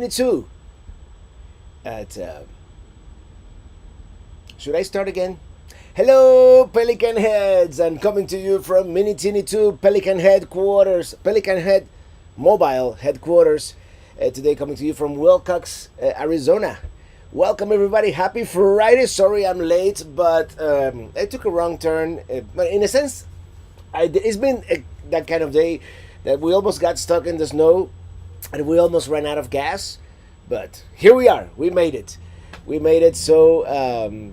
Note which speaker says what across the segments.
Speaker 1: 22 at should I start again? Hello Pelican Heads! I'm coming to you from Minitini II Pelican Headquarters, Pelican Head Mobile Headquarters. Today coming to you from Wilcox, Arizona. Welcome everybody, happy Friday. Sorry I'm late, but I took a wrong turn. But in a sense, it's been that kind of day that we almost got stuck in the snow and we almost ran out of gas, but here we are. We made it. We made it. So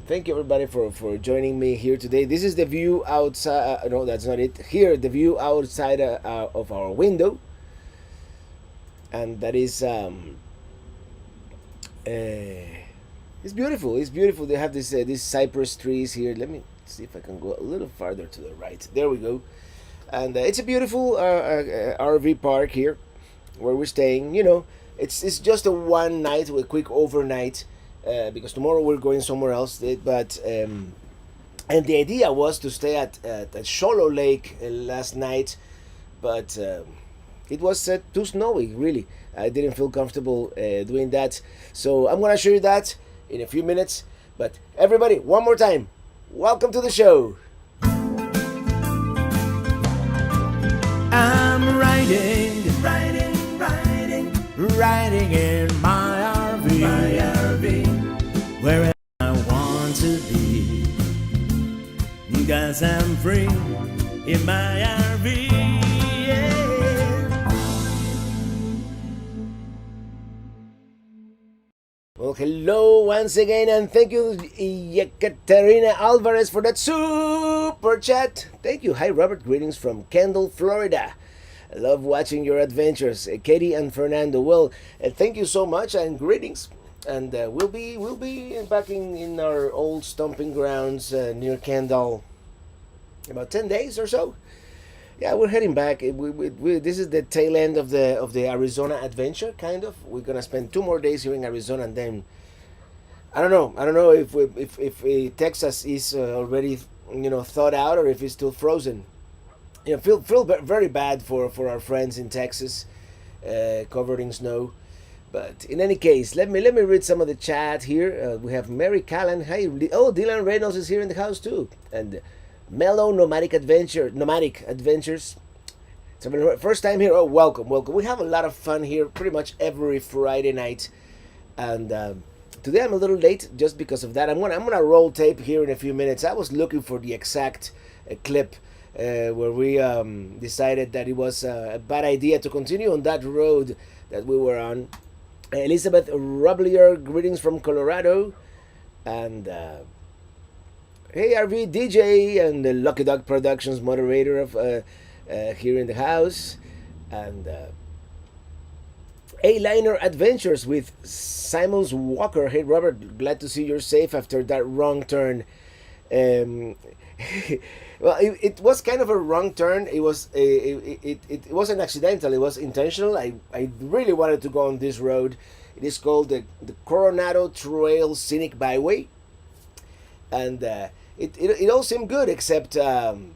Speaker 1: thank you everybody for joining me here today. This is the view outside. No, that's not it. Here, the view outside of our window, and that is it's beautiful. It's beautiful. They have these cypress trees here. Let me see if I can go a little farther to the right. There we go. And it's a beautiful RV park here where we're staying. You know, it's just a one night, a quick overnight, because tomorrow we're going somewhere else. But and the idea was to stay at Sholo Lake last night, but it was too snowy. Really, I didn't feel comfortable doing that. So I'm gonna show you that in a few minutes. But everybody, one more time, welcome to the show. I'm riding in my RV, wherever I want to be, 'cause I'm free in my RV. Yeah. Well, hello once again, and thank you, Ekaterina Alvarez, for that super chat. Thank you. Hi, Robert. Greetings from Kendall, Florida. I love watching your adventures, Katie and Fernando. Well, thank you so much, and greetings. And we'll be back in our old stomping grounds near Kendall about 10 days or so. Yeah, we're heading back. This is the tail end of the Arizona adventure, kind of. We're gonna spend 2 more days here in Arizona, and then I don't know if Texas is already thawed out, or if it's still frozen. Feel very bad for our friends in Texas, covered in snow. But in any case, let me read some of the chat here. We have Mary Callan. Hi, Dylan Reynolds is here in the house too, and Mellow Nomadic Adventures. So first time here. Oh, welcome. We have a lot of fun here, pretty much every Friday night, and today I'm a little late just because of that. I'm gonna roll tape here in a few minutes. I was looking for the exact clip. Where we decided that it was a bad idea to continue on that road that we were on. Elizabeth Rublier, greetings from Colorado. And hey, RV DJ and the Lucky Dog Productions moderator of here in the house. And A-Liner Adventures with Simons Walker. Hey, Robert, glad to see you're safe after that wrong turn. Well, it was kind of a wrong turn. It wasn't accidental. It was intentional. I really wanted to go on this road. It is called the Coronado Trail Scenic Byway, and it all seemed good except that.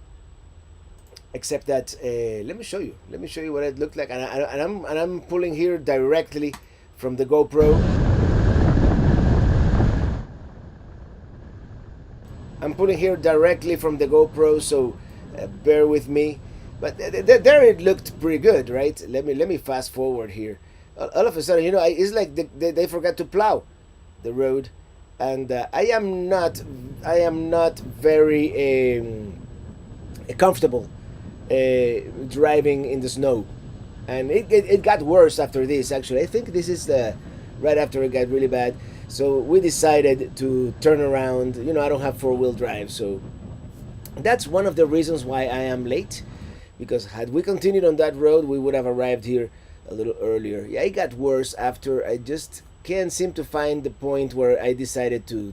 Speaker 1: Let me show you. Let me show you what it looked like. And I'm pulling here directly from the GoPro. I'm putting here directly from the GoPro, so bear with me. But there it looked pretty good, right? Let me fast forward here. All of a sudden, it's like they forgot to plow the road, and I am not very comfortable driving in the snow, and it got worse after this. Actually, I think this is right after it got really bad. So we decided to turn around. I don't have 4-wheel drive, so that's one of the reasons why I am late. Because had we continued on that road, we would have arrived here a little earlier. Yeah, it got worse after I just can't seem to find the point where I decided I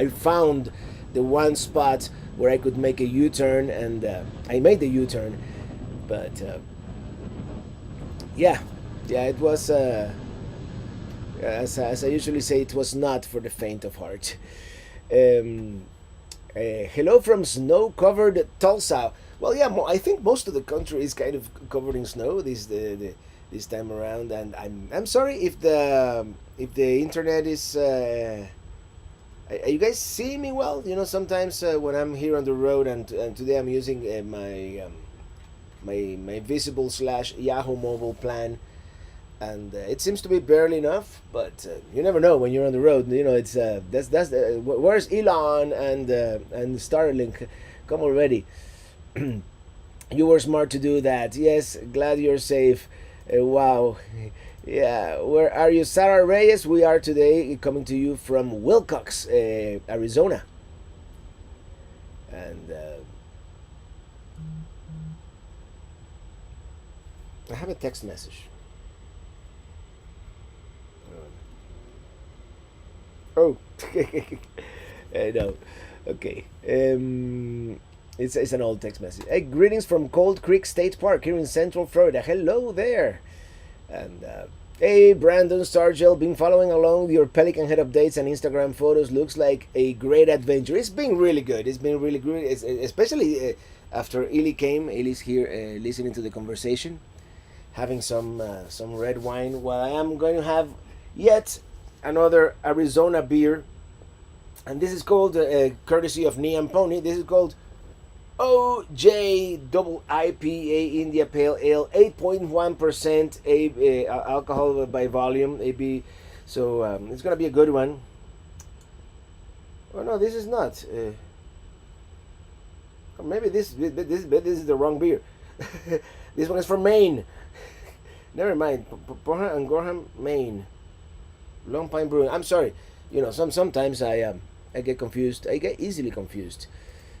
Speaker 1: found the one spot where I could make a U-turn, and I made the U-turn. But yeah, it was. As I usually say, it was not for the faint of heart. Hello from snow-covered Tulsa. Well, yeah, I think most of the country is kind of covered in snow. this time around, and I'm sorry if the internet is. Are you guys seeing me well? You know, sometimes when I'm here on the road, and today I'm using my visible slash Yahoo mobile plan, and it seems to be barely enough. But you never know when you're on the road. You know, it's that's where's Elon and Starlink? Come already. You were smart to do that. Yes, glad you're safe. Wow. Yeah, where are you, Sarah Reyes? We are today coming to you from Wilcox, Arizona. And I have a text message. Oh, I know. Okay. It's an old text message. Hey, greetings from Cold Creek State Park here in Central Florida. Hello there. And hey, Brandon Stargell, been following along with your Pelican Head updates and Instagram photos. Looks like a great adventure. It's been really good. It's been really good, especially after Illy came. Illy's here listening to the conversation, having some red wine. While I am going to have yet another Arizona beer, and this is called courtesy of Neon Pony. This is called OJ double IPA India Pale Ale, 8.1% alcohol by volume, AB. So it's gonna be a good one. Oh no, this is not. Or maybe this is the wrong beer. This one is from Maine. Never mind. Portland and Gorham, Maine. Long Pine Brewing. I'm sorry. You know, sometimes I get confused. I get easily confused.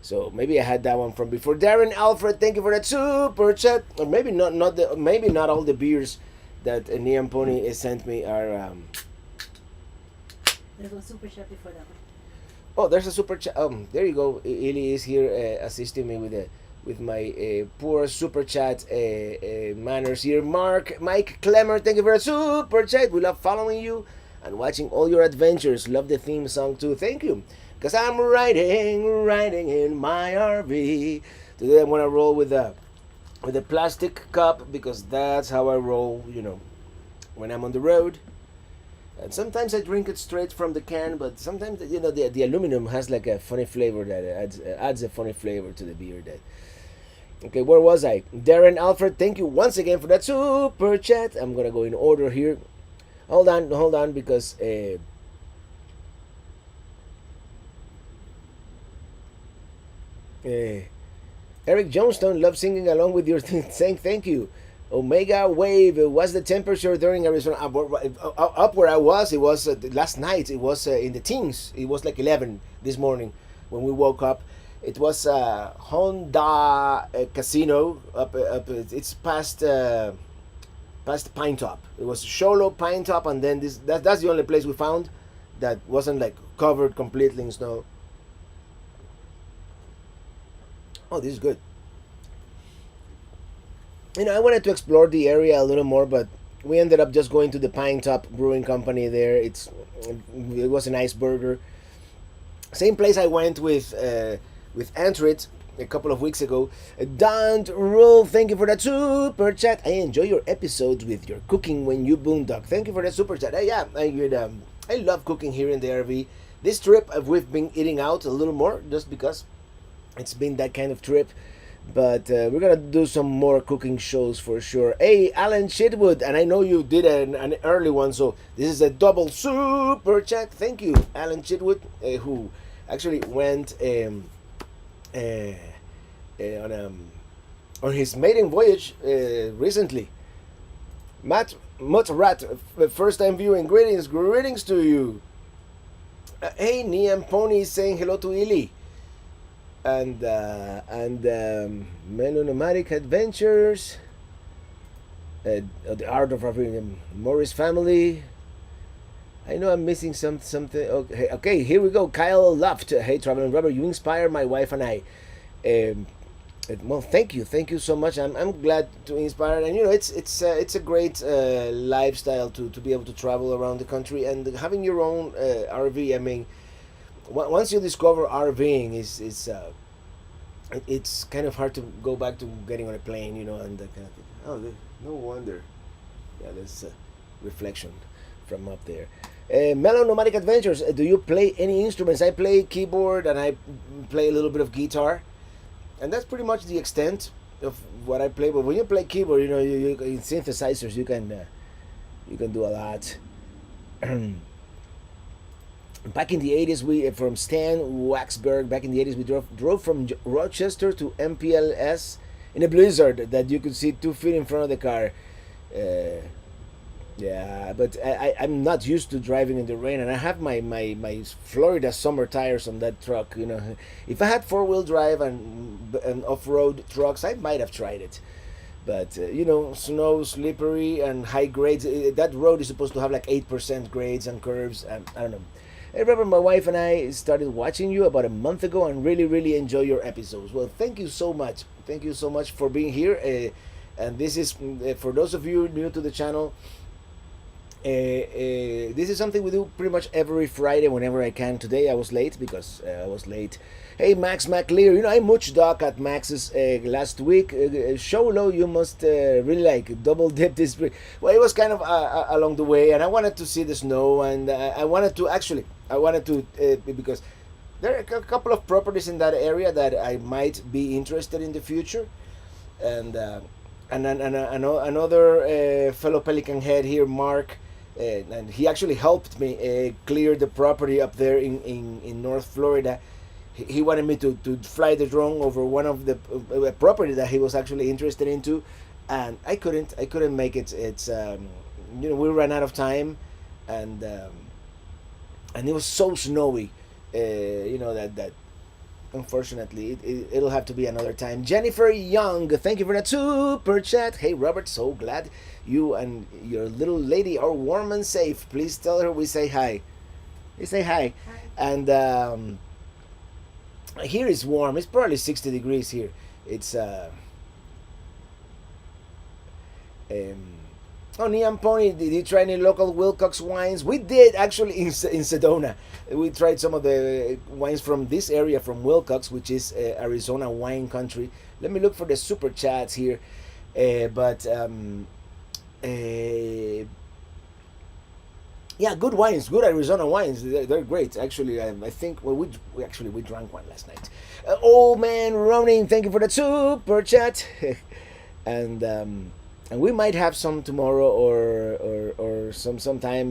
Speaker 1: So maybe I had that one from before. Darren Alfred, thank you for that super chat. Or maybe maybe not all the beers that Neon Pony sent me are.
Speaker 2: There's one super chat before that one.
Speaker 1: Oh, there's a super chat. There you go. Ili is here assisting me with my poor super chat manners here. Mike Clemmer, thank you for a super chat. We love following you and watching all your adventures. Love the theme song too. Thank you. Because I'm riding in my RV. Today I'm gonna roll with a plastic cup because that's how I roll, you know, when I'm on the road. And sometimes I drink it straight from the can, but sometimes, you know, the aluminum has like a funny flavor that adds a funny flavor to the beer. That. Okay, where was I? Darren Alfred, thank you once again for that super chat. I'm gonna go in order here. Hold on, because Eric Johnstone loves singing along with your thing, saying thank you. Omega Wave, what's the temperature during Arizona? Up where I was, it was last night, it was in the teens. It was like 11 this morning when we woke up. It was Honda Casino, it's past Pine Top. It was Sholo, Pine Top, and then that's the only place we found that wasn't like covered completely in snow. Oh, this is good. You know, I wanted to explore the area a little more, but we ended up just going to the Pine Top Brewing Company there. It was a nice burger. Same place I went with Antrit a couple of weeks ago. Don't Rule, thank you for that super chat. I enjoy your episodes with your cooking when you boondock. Thank you for that super chat. I love cooking here in the RV. This trip we've been eating out a little more just because it's been that kind of trip. But we're gonna do some more cooking shows for sure. Hey, Alan Shitwood, and I know you did an early one, so this is a double super chat. Thank you, Alan Shitwood, who actually went on his maiden voyage recently. Matt Mutrat, first time viewing. Greetings to you. Hey, Neon Pony is saying hello to Illy. And Melonomadic Adventures, the Art of RVing, Morris Family. I know I'm missing something. Okay, here we go. Kyle Luft. Hey, Traveling Rubber, you inspire my wife and I. Well, thank you so much. I'm glad to inspire, and you know, it's a great lifestyle to be able to travel around the country and having your own RV. I mean, once you discover RVing, it's kind of hard to go back to getting on a plane, you know, and that kind of thing. Oh, no wonder. Yeah, there's a reflection from up there. Mellow Nomadic Adventures. Do you play any instruments? I play keyboard and I play a little bit of guitar, and that's pretty much the extent of what I play. But when you play keyboard, you in synthesizers you can do a lot. Back in the 80s, we from Stan Waxberg. Back in the 80s, we drove from Rochester to MPLS in a blizzard that you could see 2 feet in front of the car. Uh, yeah, but I'm not used to driving in the rain, and I have my Florida summer tires on that truck. If I had 4-wheel drive and off road trucks, I might have tried it. But snow, slippery, and high grades. That road is supposed to have like 8% grades and curves. And I don't know. I remember my wife and I started watching you about a month ago and really, really enjoy your episodes. Well, thank you so much. Thank you so much for being here. And this is, for those of you new to the channel, this is something we do pretty much every Friday whenever I can. Today I was late because I was late. Hey, Max McLear, I much doc at Max's last week. Sholo, you must really like double dip this. Well, it was kind of along the way, and I wanted to see the snow, and I wanted to because there are a couple of properties in that area that I might be interested in the future, and another fellow Pelican head here, Mark. And he actually helped me clear the property up there in North Florida. He wanted me to fly the drone over one of the property that he was actually interested into, and I couldn't make it. It's we ran out of time, and it was so snowy, that unfortunately it'll have to be another time. Jennifer Young, thank you for that super chat. Hey Robert, so glad you and your little lady are warm and safe. Please tell her we say hi. We say hi. And here is warm. It's probably 60 degrees here. It's Neon Pony, did you try any local Wilcox wines? We did actually in Sedona. We tried some of the wines from this area, from Wilcox, which is Arizona wine country. Let me look for the super chats here. Yeah, good wines, good Arizona wines. They're great. Actually, I think we drank one last night. Old Man Ronin, thank you for the super chat. and we might have some tomorrow or sometime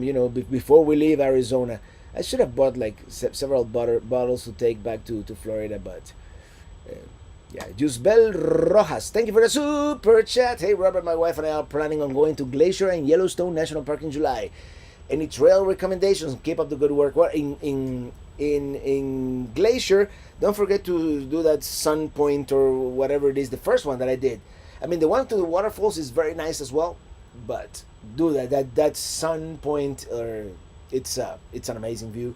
Speaker 1: before we leave Arizona. I should have bought like several bottles to take back to Florida, but yeah. Jusbel Rojas, thank you for the super chat. Hey Robert, my wife and I are planning on going to Glacier and Yellowstone National Park in July. Any trail recommendations? Keep up the good work. Well, in Glacier, don't forget to do that Sun Point or whatever it is, the first one that I did. I mean, the one to the waterfalls is very nice as well, but do that Sun Point, or it's an amazing view.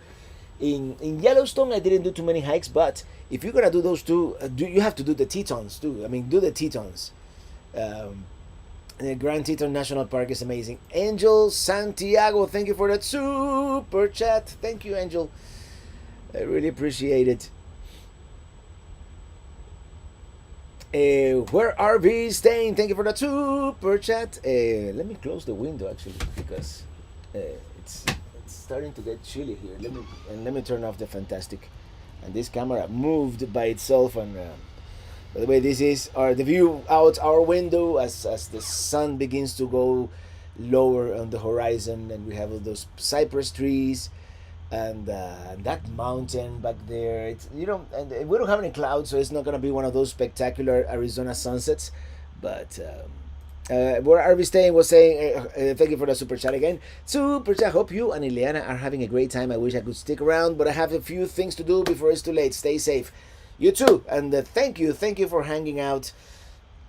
Speaker 1: In Yellowstone, I didn't do too many hikes, but if you're gonna do those two, you have to do the Tetons too. I mean, do the Tetons. The Grand Teton National Park is amazing. Angel Santiago, thank you for that super chat. Thank you, Angel. I really appreciate it. Where RV staying? Thank you for the super chat. Let me close the window actually, because it's starting to get chilly here. Let me turn off the fantastic. And this camera moved by itself. And by the way, this is the view out our window as the sun begins to go lower on the horizon, and we have all those cypress trees. And that mountain back there, and we don't have any clouds, so it's not gonna be one of those spectacular Arizona sunsets. But where RV staying was saying, thank you for the super chat again. Super chat. Hope you and Ileana are having a great time. I wish I could stick around, but I have a few things to do before it's too late. Stay safe. You too, and thank you for hanging out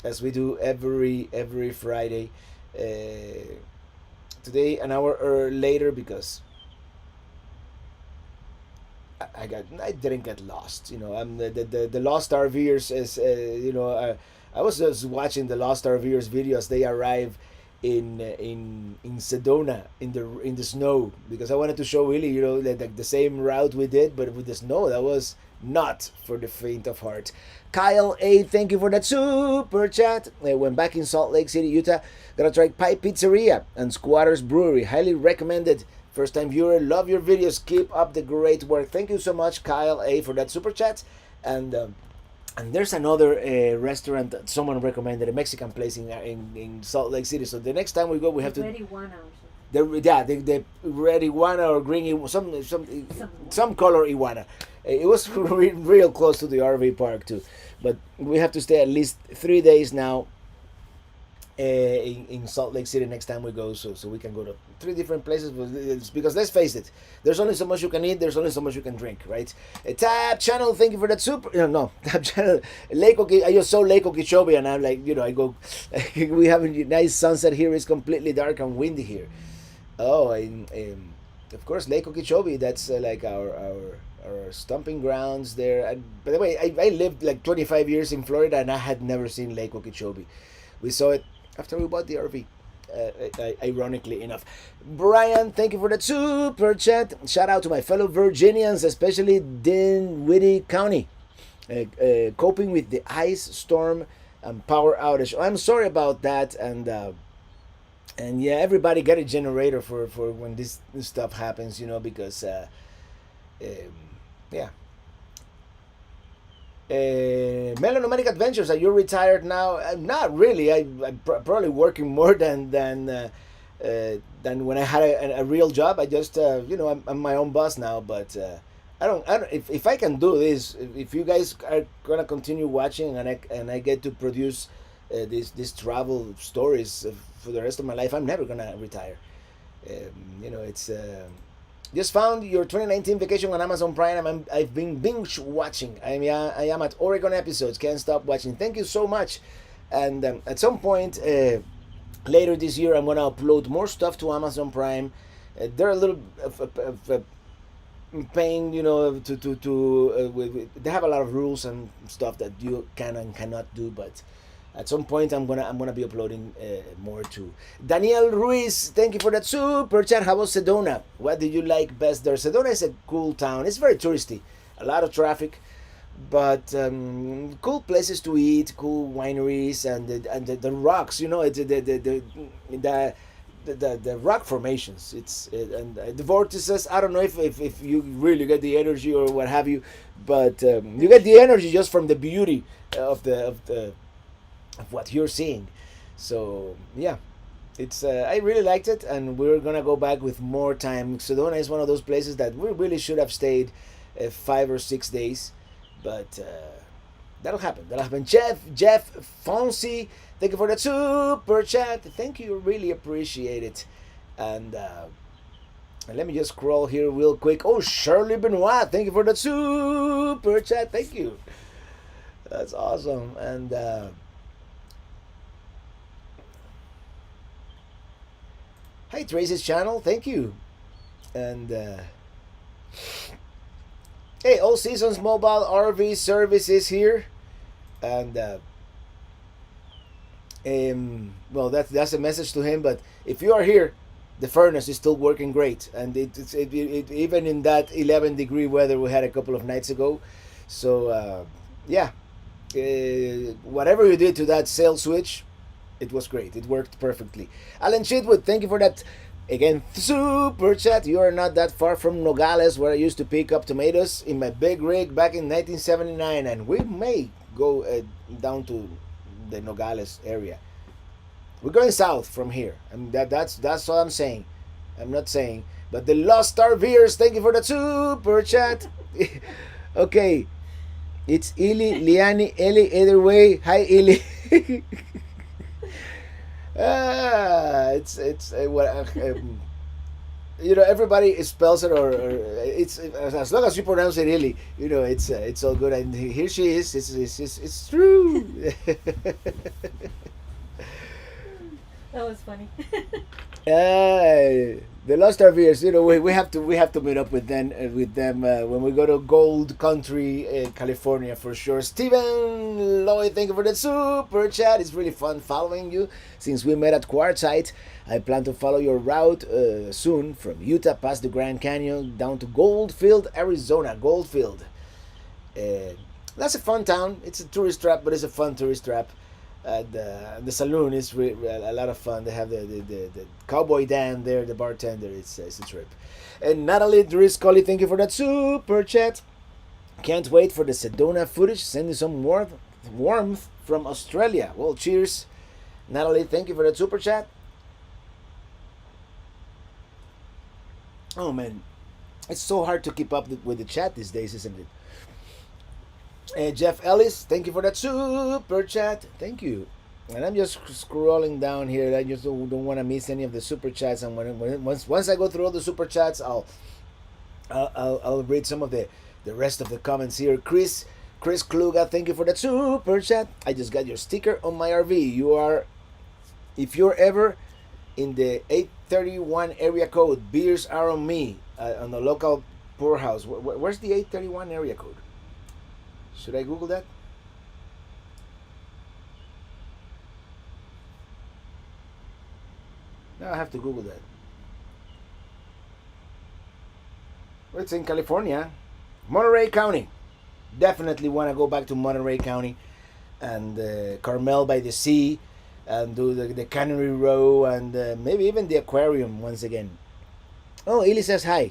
Speaker 1: as we do every Friday. Today an hour later because I didn't get lost. I'm the Lost RVers is I was just watching the Lost RVers videos. They arrive in Sedona in the snow, because I wanted to show really, you know, like the same route we did, but with the snow. That was not for the faint of heart. Kyle A, thank you for that super chat. When back in Salt Lake City, Utah, gotta try Pipe Pizzeria and Squatters Brewery. Highly recommended. First time viewer, love your videos. Keep up the great work. Thank you so much, Kyle A, for that super chat. And there's another restaurant that someone recommended, a Mexican place in Salt Lake City. So the next time we go, we have to. The red iguana or green some color iguana. It was real close to the RV park too, but we have to stay at least 3 days now in Salt Lake City next time we go, so we can go to 3 different places. Because let's face it, there's only so much you can eat, there's only so much you can drink, right? Tab Channel, thank you for that super. No, Tab Channel. Lake I just saw Lake Okeechobee, and I'm like, you know, I go. We have a nice sunset here. It's completely dark and windy here. Oh, of course, Lake Okeechobee. That's like our stomping grounds there. And by the way, I lived like 25 years in Florida, and I had never seen Lake Okeechobee. We saw it after we bought the RV. Ironically enough. Brian, thank you for that super chat. Shout out to my fellow Virginians, especially Dinwiddie County, coping with the ice storm and power outage. I'm sorry about that, and yeah, everybody get a generator for when this stuff happens, you know, because yeah. Melanomanic Adventures, are you retired now? Not really. I'm probably working more than when I had a real job. I just you know, I'm my own boss now, but I don't if I can do this, if you guys are gonna continue watching and I get to produce these travel stories for the rest of my life, I'm never gonna retire. You know, it's just found your 2019 vacation on Amazon Prime. I've been binge watching. I am at Oregon episodes. Can't stop watching. Thank you so much. And at some point later this year, I'm gonna upload more stuff to Amazon Prime. They're a little pain, you know, they have a lot of rules and stuff that you can and cannot do, but at some point I'm gonna be uploading more too. Daniel Ruiz, thank you for that super chat. How about Sedona? What did you like best there? Sedona is a cool town. It's very touristy, a lot of traffic, but cool places to eat, cool wineries, and the rocks. You know, it's the rock formations. And the vortices. I don't know if you really get the energy or what have you, but you get the energy just from the beauty of what you're seeing. So yeah, it's I really liked it, and we're gonna go back with more time. Sedona is one of those places that we really should have stayed 5 or 6 days, but that'll happen. Jeff Fonsi, thank you for that super chat. Thank you, really appreciate it. And let me just scroll here real quick. Oh, Shirley Benoit, thank you for that super chat. Thank you, that's awesome. And hi, Tracy's channel, thank you. And hey, All Seasons Mobile RV Services here. And well, that's a message to him. But if you are here, the furnace is still working great, and it even in that 11-degree weather we had a couple of nights ago. So yeah, whatever you did to that sail switch, it was great. It worked perfectly. Alan Chitwood, thank you for that. Again, super chat. You are not that far from Nogales, where I used to pick up tomatoes in my big rig back in 1979, and we may go down to the Nogales area. We're going south from here, and that's all I'm saying. I'm not saying, but the Lost RVers, thank you for the super chat. Okay, it's Ili, Liani, Eli, either way. Hi, Ili. It's what you know. Everybody spells it, or it's as long as you pronounce it Ili, you know, it's all good. And here she is. It's true.
Speaker 2: That was funny.
Speaker 1: The Lost RVers, we have to meet up with them when we go to Gold Country, California for sure. Steven Lloyd, thank you for the super chat. It's really fun following you since we met at Quartzite. I plan to follow your route soon from Utah past the Grand Canyon down to Goldfield, Arizona. Goldfield. That's a fun town. It's a tourist trap, but it's a fun tourist trap. The saloon is a lot of fun. They have the cowboy Dan there, the bartender. It's a trip. And Natalie Driscoll, thank you for that super chat. Can't wait for the Sedona footage. Sending some warmth from Australia. Well, cheers, Natalie. Thank you for that super chat. Oh man, it's so hard to keep up with the chat these days, isn't it? Jeff Ellis, thank you for that super chat. Thank you. And I'm just scrolling down here. I just don't want to miss any of the super chats. And once I go through all the super chats, I'll read some of the rest of the comments here. Chris Kluga, thank you for that super chat. I just got your sticker on my RV. If you're ever in the 831 area code, beers are on me on the local poorhouse. Where's the 831 area code? Should I Google that? No, I have to Google that. Well, it's in California, Monterey County. Definitely want to go back to Monterey County and Carmel by the Sea and do the Cannery Row and maybe even the aquarium once again. Oh, Ili says hi.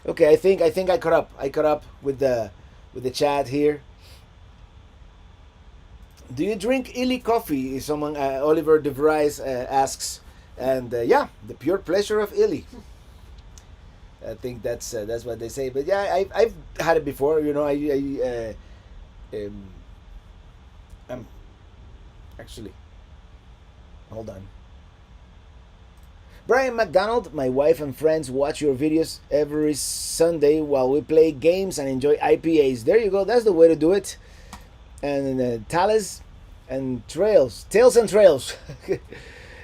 Speaker 1: Okay, I think I caught up. I caught up with the chat here. Do you drink Illy coffee? Someone Oliver DeVries asks, and yeah, the pure pleasure of Illy. I think that's what they say. But yeah, I've had it before. I'm actually. Hold on. Brian McDonald, my wife and friends watch your videos every Sunday while we play games and enjoy IPAs. There you go. That's the way to do it. And Tails and Trails.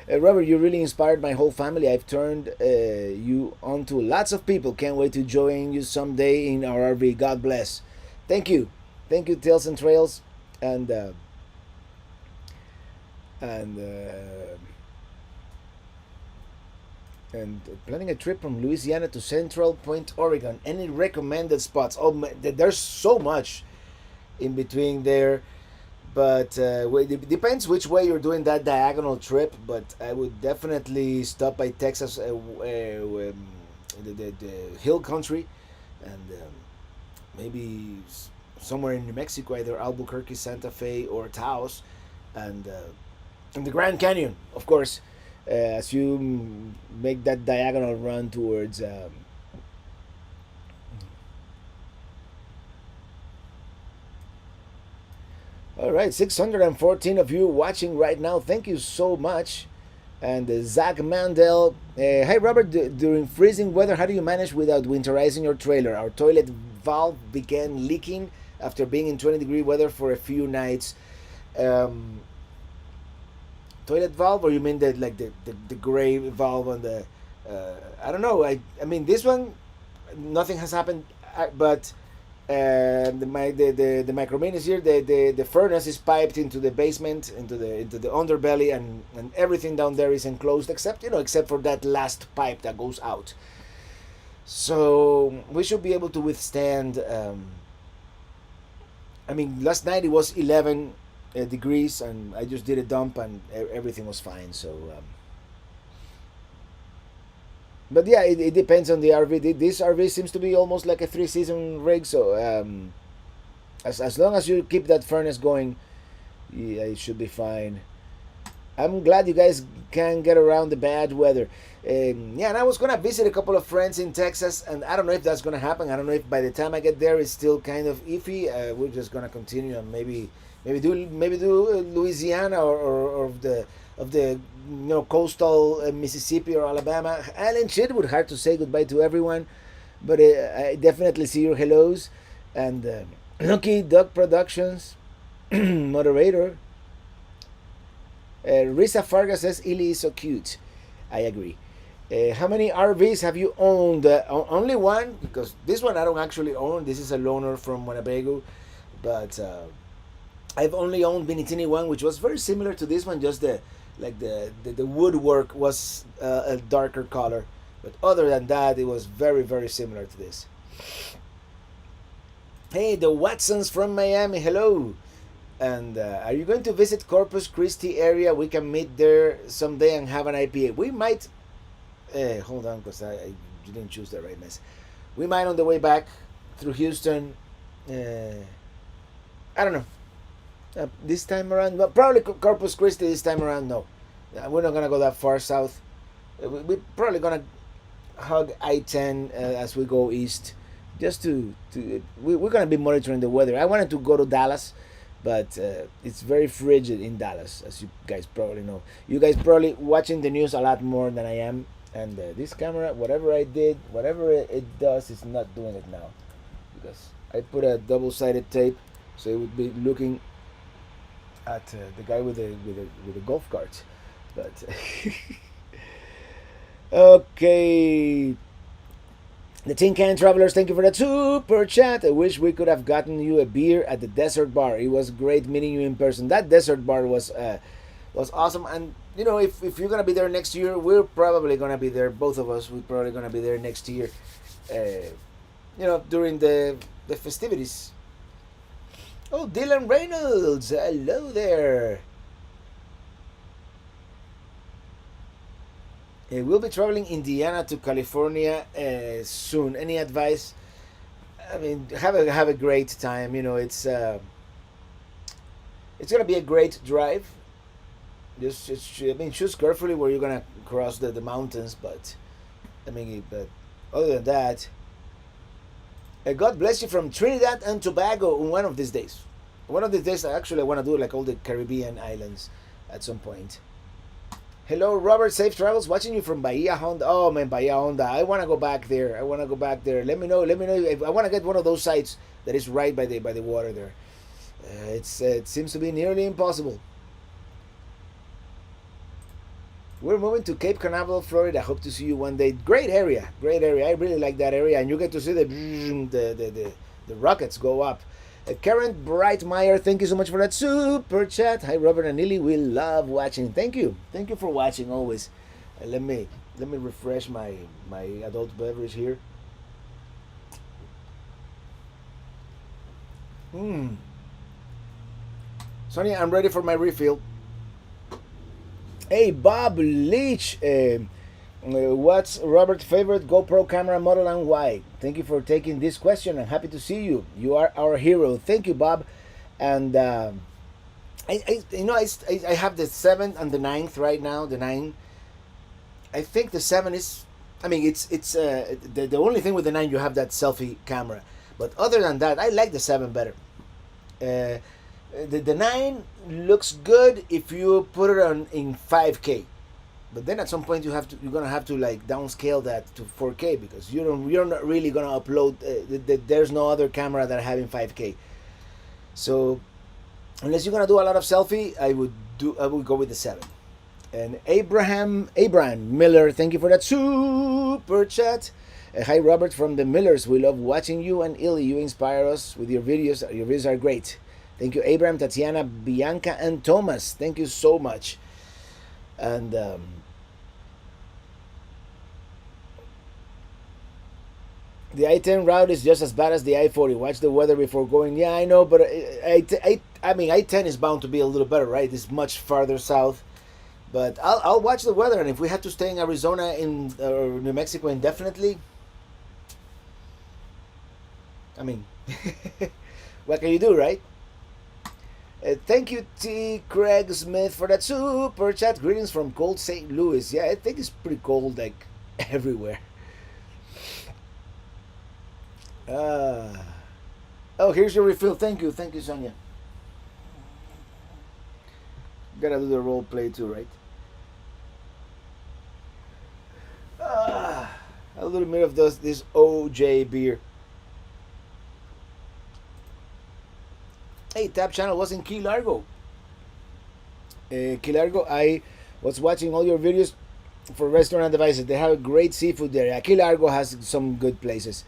Speaker 1: Robert, you really inspired my whole family. I've turned you on to lots of people. Can't wait to join you someday in our RV. God bless. Thank you. Thank you, Tails and Trails. And planning a trip from Louisiana to Central Point, Oregon. Any recommended spots? Oh, there's so much in between there, but it depends which way you're doing that diagonal trip. But I would definitely stop by Texas, the hill country, and maybe somewhere in New Mexico, either Albuquerque, Santa Fe, or Taos, and the Grand Canyon, of course. As you make that diagonal run towards all right, 614 of you watching right now. Thank you so much. And Zach Mandel, hi Robert, during freezing weather, how do you manage without winterizing your trailer? Our toilet valve began leaking after being in 20-degree weather for a few nights. Toilet valve, or you mean the gray valve on the I don't know. I mean, this one, nothing has happened, but the micromin is here. The furnace is piped into the basement, into the underbelly, and everything down there is enclosed except for that last pipe that goes out. So we should be able to withstand. Last night it was 11 degrees, and I just did a dump, and everything was fine. So, but yeah, it depends on the RV. This RV seems to be almost like a 3-season rig. So, as long as you keep that furnace going, yeah, it should be fine. I'm glad you guys can get around the bad weather. Yeah, and I was gonna visit a couple of friends in Texas, and I don't know if that's gonna happen. I don't know if by the time I get there it's still kind of iffy. We're just gonna continue and maybe do Louisiana or of the coastal Mississippi or Alabama. Alan Chitwood, hard to say goodbye to everyone, but I definitely see your hellos. And Lucky Duck Productions, Moderator. Risa Farga says Illy is so cute. I agree. How many RVs have you owned? Only one, because this one I don't actually own. This is a loaner from Winnebago, but I've only owned Minitini I, which was very similar to this one. Just the woodwork was a darker color, but other than that, it was very similar to this. Hey, the Watsons from Miami. Hello. And are you going to visit Corpus Christi area? We can meet there someday and have an IPA. We might. Hold on, because I didn't choose the right mess. We might on the way back through Houston. I don't know. This time around, but probably Corpus Christi this time around. No, we're not gonna go that far south. We're probably gonna hug I-10 as we go east, just we're gonna be monitoring the weather. I wanted to go to Dallas, but it's very frigid in Dallas, as you guys probably know. You guys probably watching the news a lot more than I am, and this camera, whatever I did, whatever it does, is not doing it now, because I put a double-sided tape, so it would be looking at the guy with the golf carts, but okay. The Tin Can Travelers, thank you for that super chat. I wish we could have gotten you a beer at the Desert Bar. It was great meeting you in person. That Desert Bar was awesome. And you know, if you're gonna be there next year, we're probably gonna be there. Both of us, we're probably gonna be there next year. You know, during the festivities. Oh, Dylan Reynolds, hello there. We'll be traveling Indiana to California soon. Any advice? I mean, have a great time. You know, it's gonna be a great drive. Just I mean, choose carefully where you're gonna cross the mountains. But I mean, but other than that, God bless you from Trinidad and Tobago. One of these days, actually, I want to do like all the Caribbean islands at some point. Hello, Robert. Safe travels. Watching you from Bahia Honda. Oh man, Bahia Honda. I want to go back there. Let me know. If I want to get one of those sites that is right by the water there. It seems to be nearly impossible. We're moving to Cape Canaveral, Florida. Hope to see you one day. Great area. I really like that area, and you get to see the rockets go up. Karen Brightmeyer, thank you so much for that super chat. Hi, Robert and Lily. We love watching. Thank you for watching always. Let me refresh my adult beverage here. Sonia, I'm ready for my refill. Hey, Bob Leach. What's Robert's favorite GoPro camera model and why? Thank you for taking this question. I'm happy to see you. You are our hero. Thank you, Bob. And I have the 7 and the 9th right now. The 9. I think the 7 is. I mean, it's the only thing with the 9, you have that selfie camera. But other than that, I like the 7 better. The 9 looks good if you put it on in 5K. But then at some point you're gonna have to like downscale that to 4K, because you're not really gonna upload. There's no other camera that have in 5K. So unless you're gonna do a lot of selfie, I would go with the 7. And Abraham Miller, thank you for that super chat. Hi Robert from the Millers. We love watching you and Illy. You inspire us with your videos. Your videos are great. Thank you, Abraham, Tatiana, Bianca, and Thomas. Thank you so much. And the I-10 route is just as bad as the I-40. Watch the weather before going. Yeah, I know, but I mean, I-10 is bound to be a little better, right? It's much farther south. But I'll watch the weather, and if we have to stay in Arizona or New Mexico indefinitely, I mean, what can you do, right? Thank you, T. Craig Smith, for that super chat. Greetings from cold St. Louis. Yeah, I think it's pretty cold, like, everywhere. Oh, here's your refill. Thank you, Sonia. Gotta do the role play too, right? A little bit of this OJ beer. Hey, Tap Channel was in Key Largo. Key Largo, I was watching all your videos for restaurant devices. They have great seafood there. Yeah, Key Largo has some good places.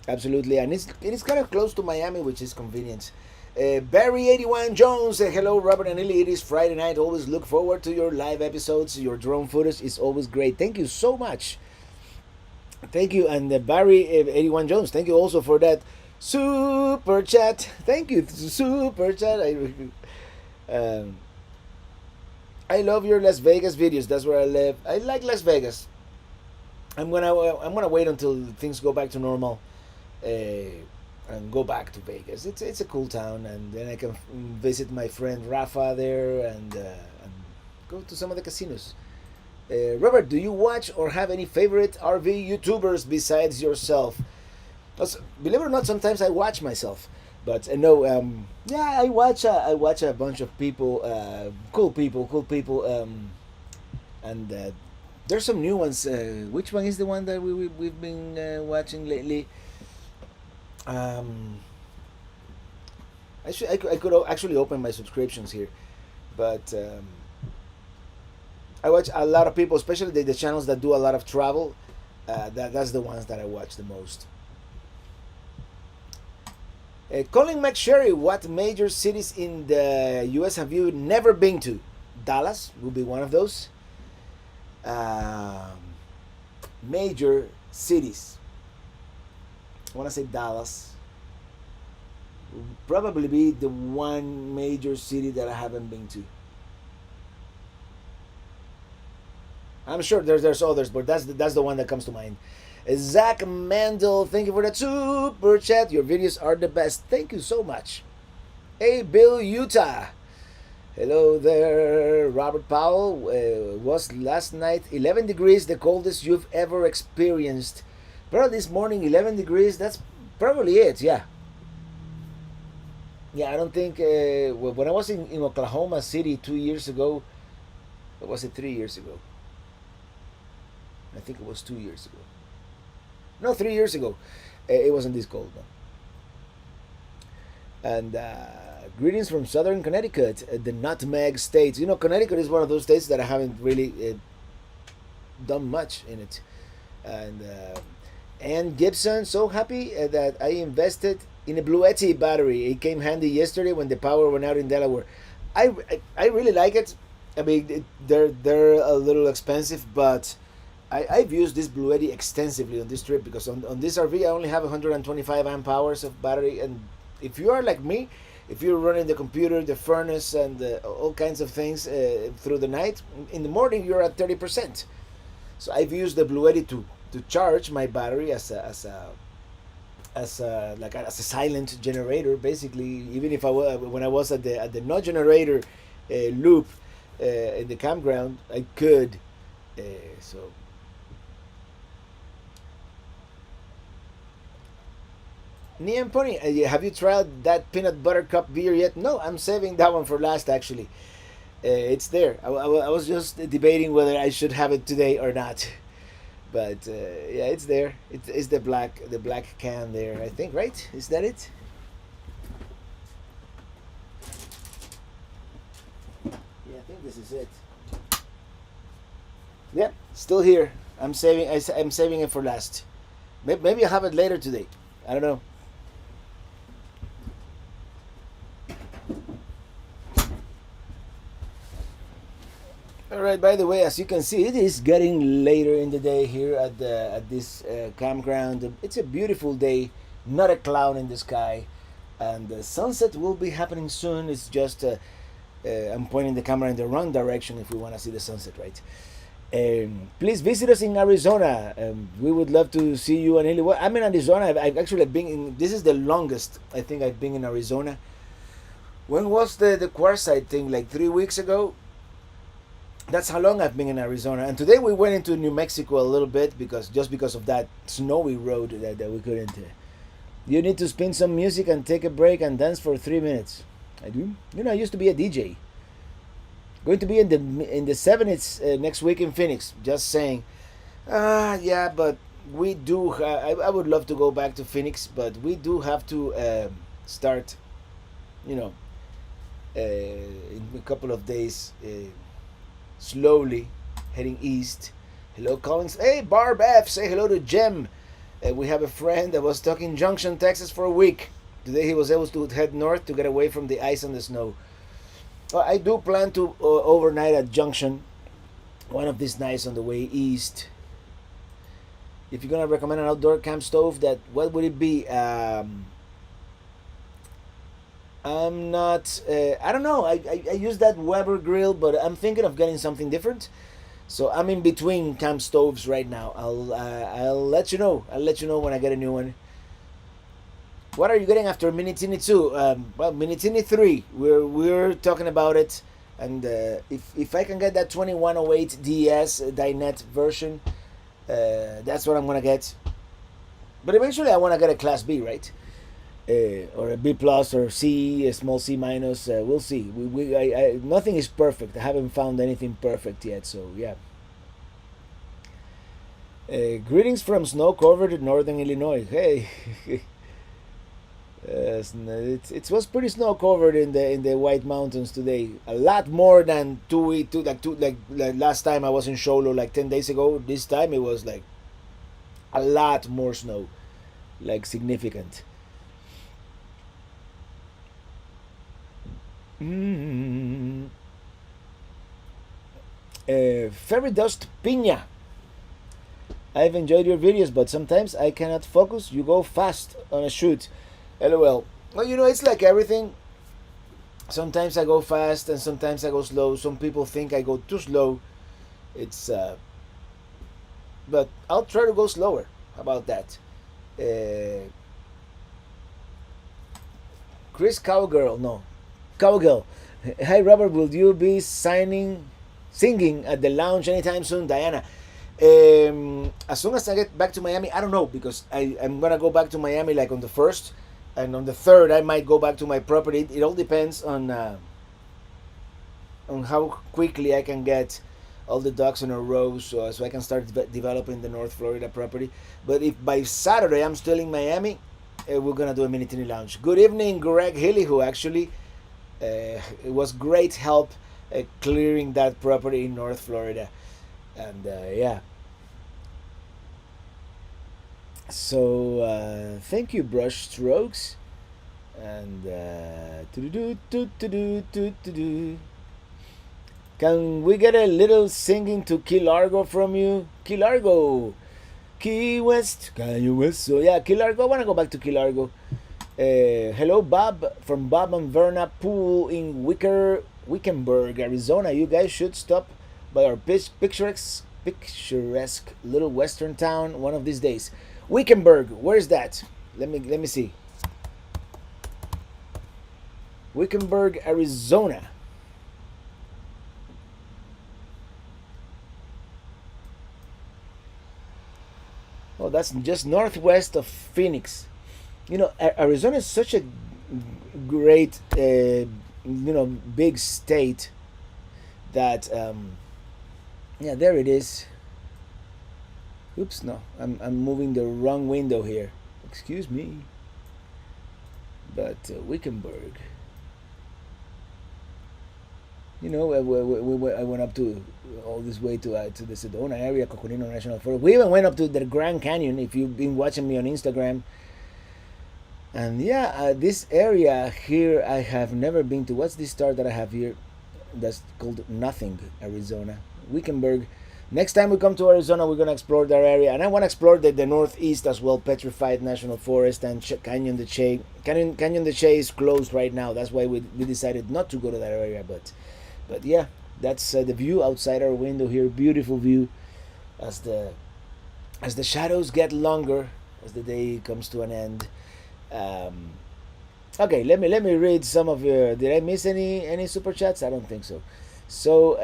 Speaker 1: Absolutely, and it's kind of close to Miami, which is convenient. Barry 81 Jones, hello Robert and Illy. It is Friday night. Always look forward to your live episodes. Your drone footage is always great. Thank you so much. Thank you, and Barry 81 Jones. Thank you also for that super chat. Thank you, super chat. Um, I love your Las Vegas videos. That's where I live. I like Las Vegas. I'm gonna wait until things go back to normal, and go back to Vegas. It's a cool town, and then I can visit my friend Rafa there, and go to some of the casinos. Robert, do you watch or have any favorite RV YouTubers besides yourself? Believe it or not, sometimes I watch myself, but no, yeah, I watch a bunch of people, cool people, and there's some new ones. Which one is the one that we've been watching lately? Um, I could actually open my subscriptions here, but I watch a lot of people, especially the channels that do a lot of travel. That's the ones that I watch the most. Colin McSherry, what major cities in the U.S. have you never been to? Dallas will be one of those. Um, Major cities. I want to say Dallas. Will probably be the one major city that I haven't been to. I'm sure there's others, but that's the one that comes to mind. Zach Mandel, thank you for that super chat. Your videos are the best. Thank you so much. Hey, Bill Utah. Hello there, Robert Powell. Was last night 11 degrees, the coldest you've ever experienced? Probably this morning 11 degrees. That's probably it. Yeah. Yeah, I don't think when I was in Oklahoma City 2 years ago, or was it 3 years ago? I think it was 2 years ago. No, 3 years ago. It wasn't this cold, no. And greetings from Southern Connecticut, the Nutmeg State. You know, Connecticut is one of those states that I haven't really done much in it. And Gibson, so happy that I invested in a Bluetti battery. It came handy yesterday when the power went out in Delaware. I really like it. I mean, they're a little expensive, but I've used this Bluetti extensively on this trip because on this RV I only have 125 amp hours of battery, and if you are like me, if you're running the computer, the furnace, and all kinds of things through the night, in the morning you're at 30%. So I've used the Bluetti to charge my battery as a silent generator, basically. Even if when I was at the no generator loop in the campground, I could. So. Neon Pony, have you tried that peanut butter cup beer yet? No, I'm saving that one for last. Actually, it's there. I was just debating whether I should have it today or not, but yeah, it's there. It's the black can there. I think, right? Is that it? Yeah, I think this is it. Yep, still here. I'm saving. I'm saving it for last. Maybe I'll have it later today. I don't know. Alright, by the way, as you can see, it is getting later in the day here at this campground. It's a beautiful day, not a cloud in the sky, and the sunset will be happening soon. It's just I'm pointing the camera in the wrong direction if we want to see the sunset, right? Please visit us in Arizona. We would love to see you. And I'm in Arizona. I've actually been in. This is the longest I think I've been in Arizona. When was the quartzite thing? Like 3 weeks ago. That's how long I've been in Arizona. And today we went into New Mexico a little bit because of that snowy road that we couldn't. You need to spin some music and take a break and dance for 3 minutes. I do. You know, I used to be a DJ. Going to be in the 70s next week in Phoenix. Just saying. Yeah, but we do. I would love to go back to Phoenix, but we do have to start you know, in a couple of days, slowly heading east. Hello, Collins. Hey, Barb F. Say hello to Jem. We have a friend that was stuck in Junction, Texas for a week. Today he was able to head north to get away from the ice and the snow. Well, I do plan to overnight at Junction one of these nights on the way east. If you're gonna recommend an outdoor camp stove, that what would it be? I'm not. I don't know. I use that Weber grill, but I'm thinking of getting something different. So I'm in between camp stoves right now. I'll let you know. I'll let you know when I get a new one. What are you getting after Minitini II? Well, Minitini III. We're talking about it, and if I can get that 2108 DS dinette version, that's what I'm gonna get. But eventually, I want to get a Class B, right? Or a B plus or C, a small C minus. We'll see. Nothing is perfect. I haven't found anything perfect yet. So yeah. Greetings from snow-covered northern Illinois. Hey, it was pretty snow-covered in the White Mountains today. A lot more than like last time I was in Sholo like 10 days ago. This time it was like a lot more snow, like significant. Mm. Fairy Dust Piña. I've enjoyed your videos, but sometimes I cannot focus. You go fast on a shoot. LOL. Well, it's like everything. Sometimes I go fast and sometimes I go slow. Some people think I go too slow. It's but I'll try to go slower. How about that? Chris Cowgirl, no, Cowgirl. Hi Robert, will you be singing at the lounge anytime soon, Diana? As soon as I get back to Miami, I don't know because I'm gonna go back to Miami like on the 1st, and on the 3rd I might go back to my property. It all depends on how quickly I can get all the ducks in a row, so I can start developing the North Florida property. But if by Saturday I'm still in Miami, we're gonna do a Minitini Lounge. Good evening, Greg Hilly, who actually it was great help clearing that property in North Florida, and yeah. So thank you, Brush Strokes, and can we get a little singing to Key Largo from you? Key Largo, Key West, Key West. So yeah, Key Largo. I wanna go back to Key Largo. Hello, Bob from Bob and Verna Pool in Wickenburg, Arizona. You guys should stop by our picturesque little western town one of these days. Wickenburg, where is that? Let me see. Wickenburg, Arizona. Oh, that's just northwest of Phoenix. Arizona is such a great, big state that, yeah, there it is. Oops, no, I'm moving the wrong window here. Excuse me. But Wickenburg. I went up to all this way to the Sedona area, Coconino National Forest. We even went up to the Grand Canyon. If you've been watching me on Instagram. And yeah, this area here I have never been to. What's this star that I have here? That's called Nothing, Arizona. Wickenburg. Next time we come to Arizona, we're gonna explore that area, and I want to explore the northeast as well, Petrified National Forest and Canyon de Che. Canyon de Che is closed right now. That's why we decided not to go to that area. But yeah, that's the view outside our window here. Beautiful view, as the shadows get longer as the day comes to an end. Okay, let me read some of your. Did I miss any super chats? I don't think so. So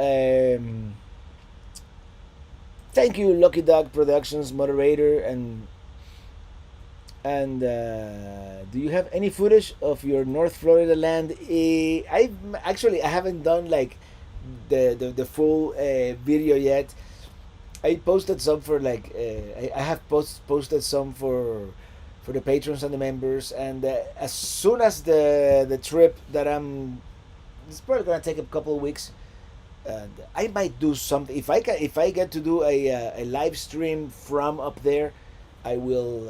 Speaker 1: thank you, Lucky Dog Productions moderator, and do you have any footage of your North Florida land? I haven't done like the full video yet. I posted some for like I have posted some for for the patrons and the members. And as soon as the trip that it's probably gonna take a couple of weeks. And I might do something if I get to do a live stream from up there. I will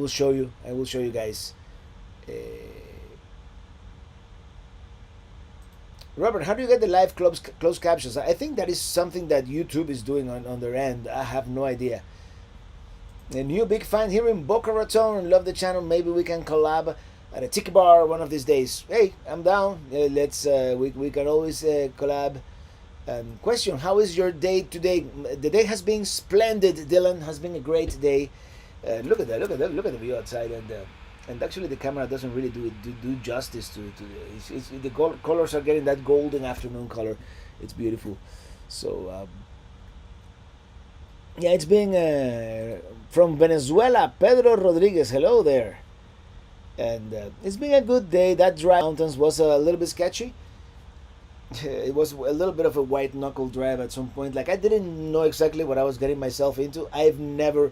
Speaker 1: show you. I will show you guys. Uh, Robert, how do you get the live closed captions? I think that is something that YouTube is doing on their end. I have no idea. A new big fan here in Boca Raton. Love the channel. Maybe we can collab at a tiki bar one of these days. Hey, I'm down. Let's we can always collab. Question: how is your day today? The day has been splendid. Dylan, has been a great day. Look at that! Look at that! Look at the view outside, and actually the camera doesn't really do justice to the colors are getting that golden afternoon color. It's beautiful. So yeah, it's being from Venezuela. Pedro Rodriguez, hello there. And it's been a good day. That drive mountains was a little bit sketchy. It was a little bit of a white knuckle drive at some point. Like I didn't know exactly what I was getting myself into. I've never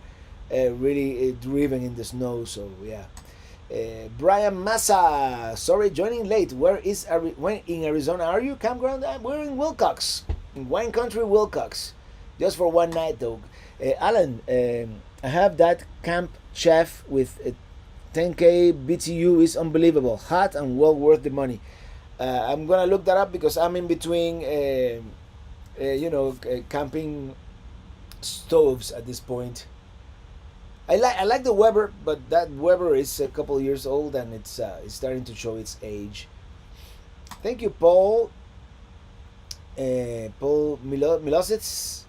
Speaker 1: really driven in the snow, so yeah. Brian Massa, sorry, joining late. Where in Arizona are you? Campground? We're in Wilcox, in wine country Wilcox, just for one night though. Alan, I have that camp chef with 10K BTU is unbelievable, hot and well worth the money. I'm gonna look that up because I'm in between, camping stoves at this point. I like the Weber, but that Weber is a couple years old and it's starting to show its age. Thank you, Paul. Paul Milositz.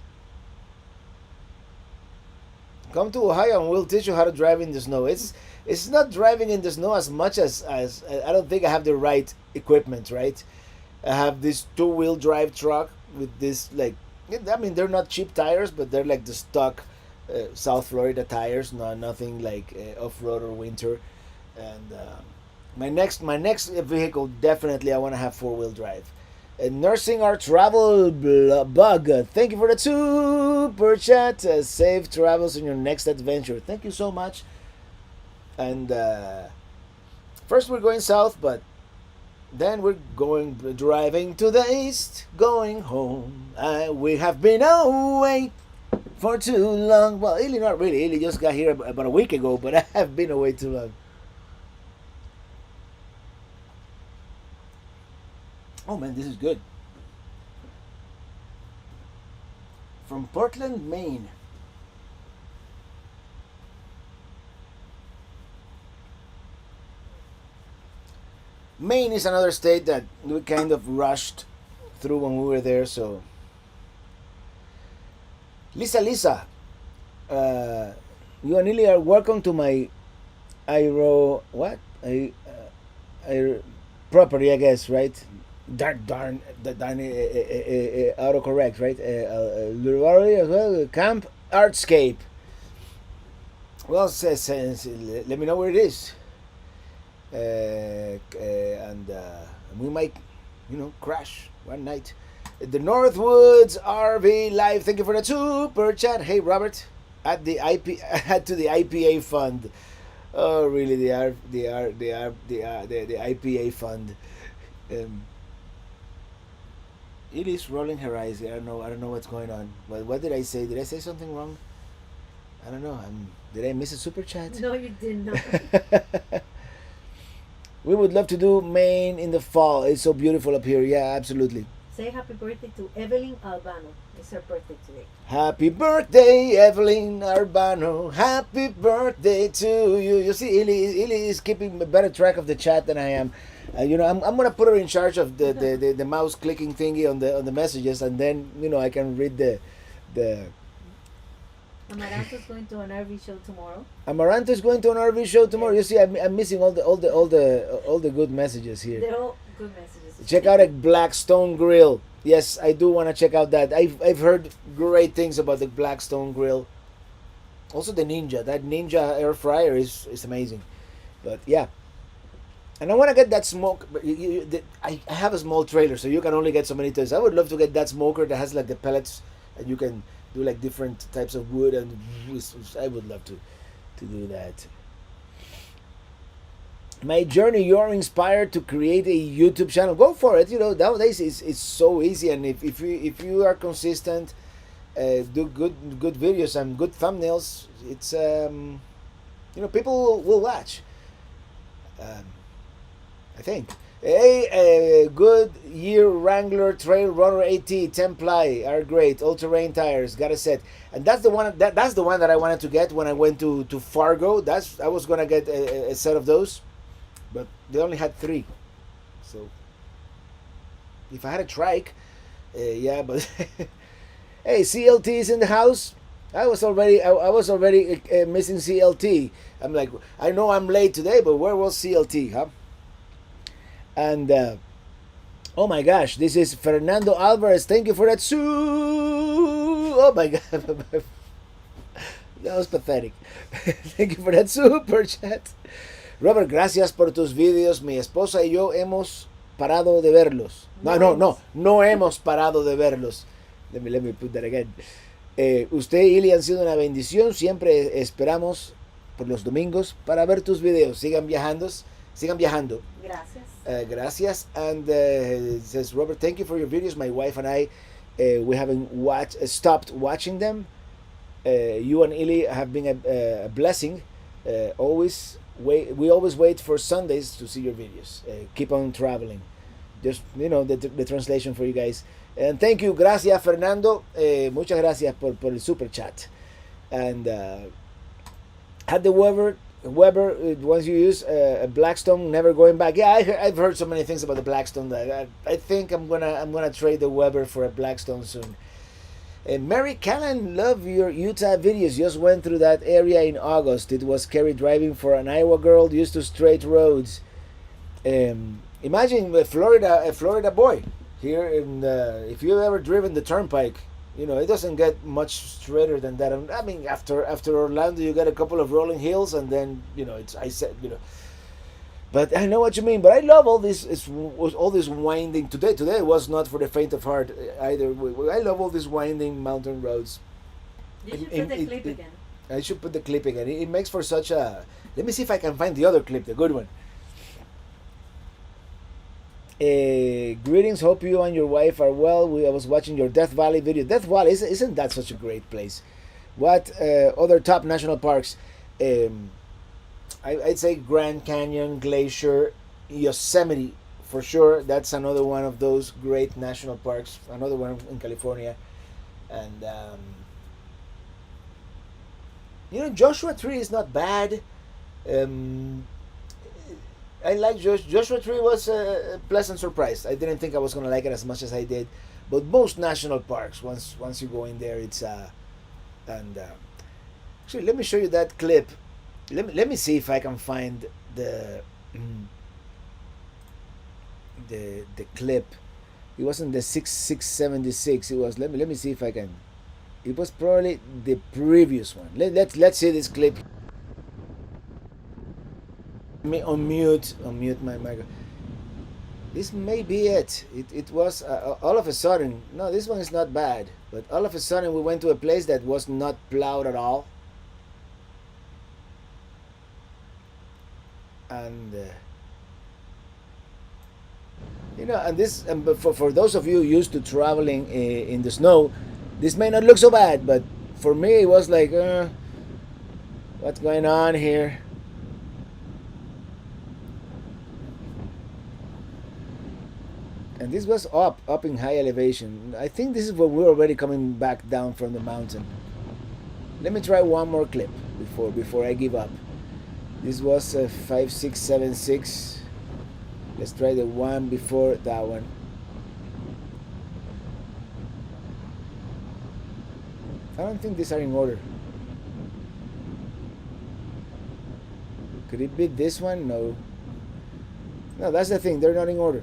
Speaker 1: Come to Ohio and we'll teach you how to drive in the snow. It's not driving in the snow as much as I don't think I have the right equipment, right? I have this two-wheel drive truck with this, like, I mean, they're not cheap tires, but they're like the stock South Florida tires, nothing like off-road or winter. And my next vehicle, definitely I want to have four-wheel drive. Nursing our travel bug. Thank you for the super chat. Safe travels on your next adventure. Thank you so much. And first we're going south, but then we're driving to the east, going home. We have been away for too long. Well, Illy not really. Illy just got here about a week ago, but I have been away too long. Oh man, this is good. From Portland, Maine. Maine is another state that we kind of rushed through when we were there, so. Lisa, you and Illy are welcome to my property, I guess, right? Darn, autocorrect, right? Camp Artscape. Well, let me know where it is. And we might, crash one night. The Northwoods RV Live. Thank you for the super chat. Hey Robert, at the IPA fund. Oh really? The IPA fund. It is rolling her eyes. I don't know what's going on. What did I say? Did I say something wrong? I don't know. Did I miss a super chat?
Speaker 2: No, you did not.
Speaker 1: We would love to do Maine in the fall. It's so beautiful up here. Yeah, absolutely.
Speaker 2: Say happy birthday to Evelyn Albano. It's her birthday today.
Speaker 1: Happy birthday, Evelyn Albano. Happy birthday to you. You see, Illy is keeping a better track of the chat than I am. I'm gonna put her in charge of the mouse clicking thingy on the messages, and then I can read the.
Speaker 2: Amaranto's going to an RV show tomorrow.
Speaker 1: Amaranto's going to an RV show tomorrow. You see, I'm missing all the good messages here.
Speaker 2: They're all good messages.
Speaker 1: Check out a Blackstone grill. Yes, I do want to check out that. I've heard great things about the Blackstone grill. Also the Ninja. That Ninja air fryer is amazing. But yeah. And I want to get that smoke. I have a small trailer, so you can only get so many times. I would love to get that smoker that has like the pellets, and you can do like different types of wood, and I would love to to do that. My journey, you're inspired to create a YouTube channel. Go for it. You know, nowadays it's so easy, and if you are consistent, do good videos and good thumbnails, it's people will watch. Um, I think. Hey, good year Wrangler Trail Runner AT 10 ply are great. All terrain tires, got a set, and that's the one that's the one that I wanted to get when I went to Fargo. I was gonna get a set of those, but they only had 3. So if I had a trike, yeah, but hey, CLT is in the house. I was already missing CLT. I'm like, I know I'm late today, but where was CLT, huh? And oh my gosh, this is Fernando Alvarez. Thank you for that. Oh my god, that was pathetic. Thank you for that super chat. Robert, gracias por tus videos. Mi esposa y yo hemos parado de verlos. No hemos parado de verlos. Let me put that again. Usted y Ili han sido una bendición. Siempre esperamos por los domingos para ver tus videos. Sigan viajando.
Speaker 2: Gracias.
Speaker 1: Gracias. And it says, Robert, thank you for your videos. My wife and I, we haven't stopped watching them. You and Ili have been a blessing. We always wait for Sundays to see your videos. Keep on traveling. Just, the translation for you guys. And thank you. Gracias, Fernando. Muchas gracias por el super chat. And had the Weber, once you use a Blackstone, never going back. Yeah, I've heard so many things about the Blackstone that I think I'm gonna trade the Weber for a Blackstone soon. Mary Callan, love your Utah videos. Just went through that area in August. It was scary driving for an Iowa girl used to straight roads. Imagine a Florida boy here. If you've ever driven the turnpike, it doesn't get much straighter than that. I mean, after Orlando, you get a couple of rolling hills, and then But I know what you mean. But I love all this. All this winding. Today was not for the faint of heart either. I love all these winding mountain roads.
Speaker 2: You should put the clip again.
Speaker 1: I should put the clip again. It makes for such a. Let me see if I can find the other clip, the good one. Greetings. Hope you and your wife are well. I was watching your Death Valley video. Death Valley isn't that such a great place? What other top national parks? I'd say Grand Canyon, Glacier, Yosemite for sure. That's another one of those great national parks. Another one in California, and Joshua Tree is not bad. I like Joshua Tree was a pleasant surprise. I didn't think I was gonna like it as much as I did, but most national parks, once you go in there, it's actually, let me show you that clip. Let me see if I can find the clip. It wasn't the 676. It was. Let me see if I can. It was probably the previous one. Let's see this clip. Let me unmute my microphone. This may be it. It was all of a sudden. No, this one is not bad. But all of a sudden we went to a place that was not plowed at all. And and this, and for those of you used to traveling in the snow, this may not look so bad, but for me it was like, what's going on here? And this was up in high elevation. I think this is where we're already coming back down from the mountain. Let me try one more clip before I give up. This was 5676. Let's try the one before that one. I don't think these are in order. Could it be this one? No. No, that's the thing. They're not in order.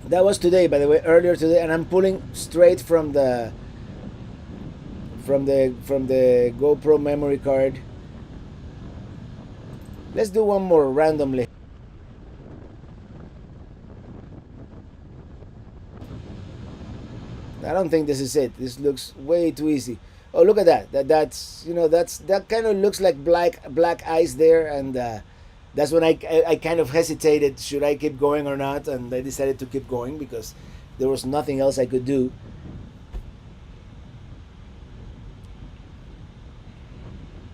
Speaker 1: That was today, by the way, earlier today, and I'm pulling straight from the GoPro memory card. Let's do one more randomly. I don't think this is it. This looks way too easy. Oh, look at that. That's that kind of looks like black ice there, and that's when I kind of hesitated. Should I keep going or not? And I decided to keep going because there was nothing else I could do.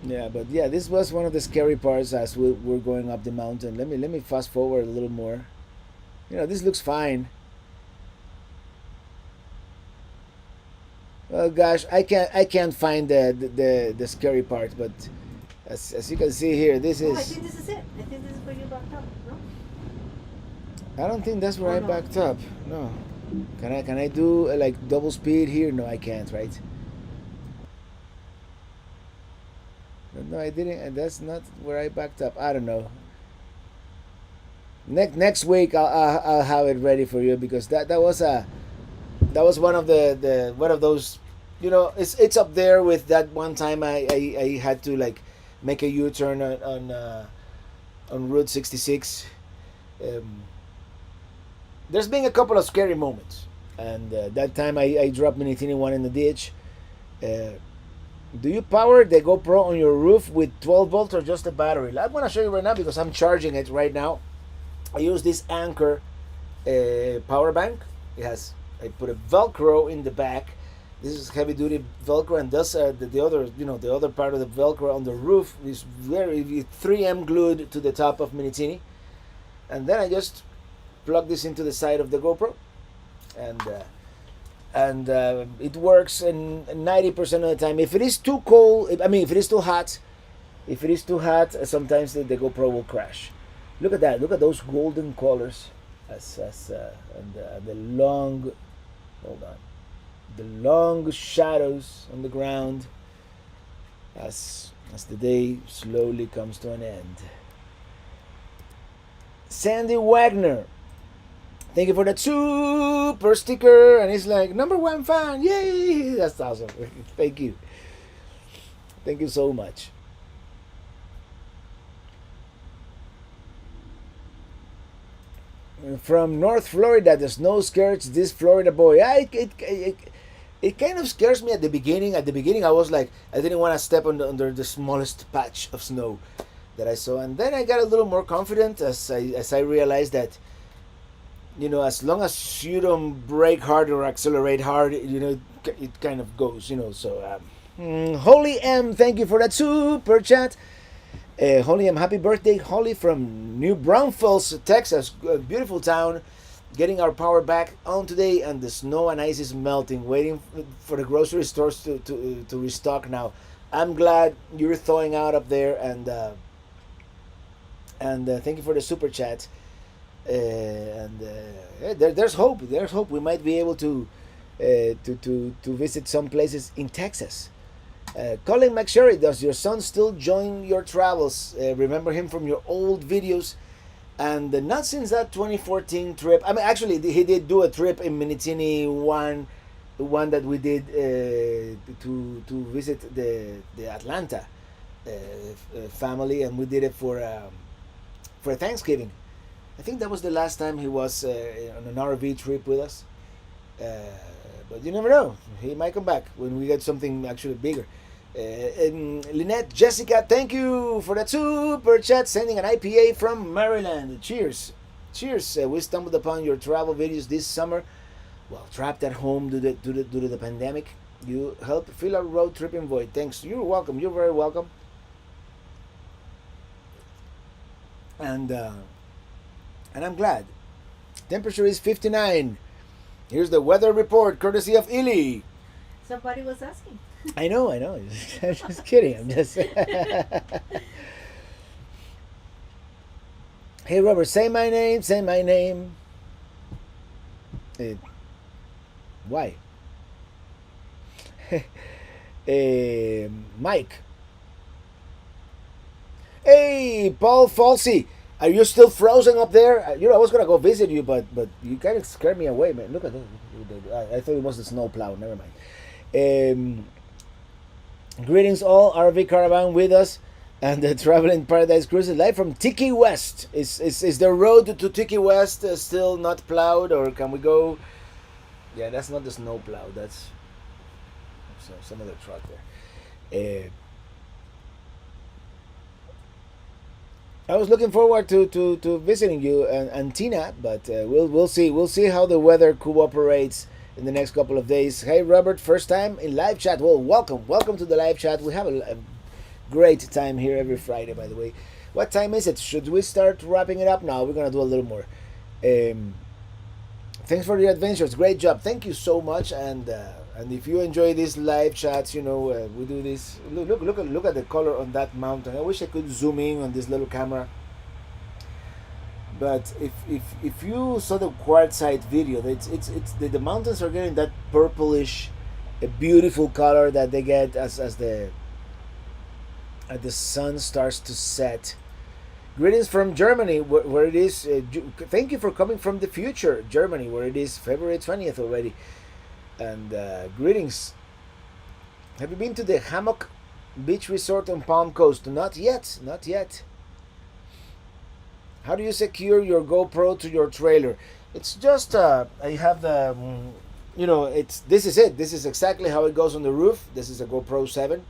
Speaker 1: Yeah, but yeah, this was one of the scary parts as we were going up the mountain. Let me fast forward a little more. This looks fine. Oh gosh, I can't find the scary part, but as you can see here, this
Speaker 2: Oh, I
Speaker 1: is.
Speaker 2: think this is it. I think this is where you backed up. No?
Speaker 1: I don't think that's where
Speaker 2: Oh,
Speaker 1: I
Speaker 2: no.
Speaker 1: backed up. No. Can I do like double speed here? No, I can't. Right? No, I didn't. And that's not where I backed up. I don't know. Next week I'll have it ready for you because that was one of the one of those. It's up there with that one time I had to like make a U-turn on Route 66. Um, there's been a couple of scary moments, and that time I dropped Minitini I in the ditch. Uh, do you power the GoPro on your roof with 12 volts or just a battery? I'm gonna show you right now because I'm charging it right now. I use this Anchor power bank. I put a Velcro in the back. This is heavy duty Velcro, and thus the other the other part of the Velcro on the roof is very 3M glued to the top of Minitini, and then I just plug this into the side of the GoPro, and it works in 90% of the time. If it is too cold, if it is too hot, sometimes the GoPro will crash. Look at that! Look at those golden colors, and the long, hold on, the long shadows on the ground as the day slowly comes to an end. Sandy Wagner, thank you for that super sticker, and it's like #1 fan, yay! That's awesome. Thank you so much. From North Florida, the snow scares this Florida boy. It kind of scares me at the beginning. At the beginning, I was like, I didn't want to step under the smallest patch of snow that I saw, and then I got a little more confident as I realized that, as long as you don't brake hard or accelerate hard, it kind of goes. So, Holy M, thank you for that super chat. Holly, happy birthday, Holly, from New Braunfels, Texas. A beautiful town. Getting our power back on today, and the snow and ice is melting. Waiting for the grocery stores to restock now. I'm glad you're thawing out up there, and thank you for the super chat. There's hope. There's hope. We might be able to visit some places in Texas. Colin McSherry, does your son still join your travels? Remember him from your old videos? And not since that 2014 trip. Actually, he did do a trip in Minitini I, the one that we did to visit the Atlanta family, and we did it for Thanksgiving. I think that was the last time he was on an RV trip with us. But you never know. He might come back when we get something actually bigger. Lynette, Jessica, thank you for that super chat. Sending an IPA from Maryland. Cheers. Cheers. We stumbled upon your travel videos this summer while trapped at home due to the pandemic. You helped fill our road tripping void. Thanks. You're welcome. You're very welcome. And I'm glad. Temperature is 59. Here's the weather report, courtesy of Illy.
Speaker 2: Somebody was asking.
Speaker 1: I know. I'm just kidding. I'm just. Hey, Robert, say my name. Say my name. Why? Mike. Hey, Paul Falsey. Are you still frozen up there? I was gonna go visit you, but you kind of scared me away, man. Look at that. I thought it was the snow plow. Never mind. Greetings all, RV Caravan with us, and the Traveling Paradise Cruises live from Tiki West. Is the road to Tiki West still not plowed, or can we go Yeah, that's not the snow plow. That's some other truck there. I was looking forward to visiting you and Tina, but we'll see. We'll see how the weather cooperates in the next couple of days. Hey, Robert, first time in live chat. Well, welcome to the live chat. We have a great time here every Friday, by the way. What time is it? Should we start wrapping it up now? We're gonna do a little more. Um, Thanks for the adventures. Great job. Thank you so much. And if you enjoy these live chats, we do this. Look at the color on that mountain. I wish I could zoom in on this little camera. But if you saw the quartzite video, the mountains are getting that purplish, a beautiful color that they get as the sun starts to set. Greetings from Germany, where it is. Thank you for coming from the future, Germany, where it is February 20th already. And greetings. Have you been to the Hammock Beach Resort on Palm Coast? Not yet, not yet. How do you secure your GoPro to your trailer? It's just I have the, this is it. This is exactly how it goes on the roof. This is a GoPro 7.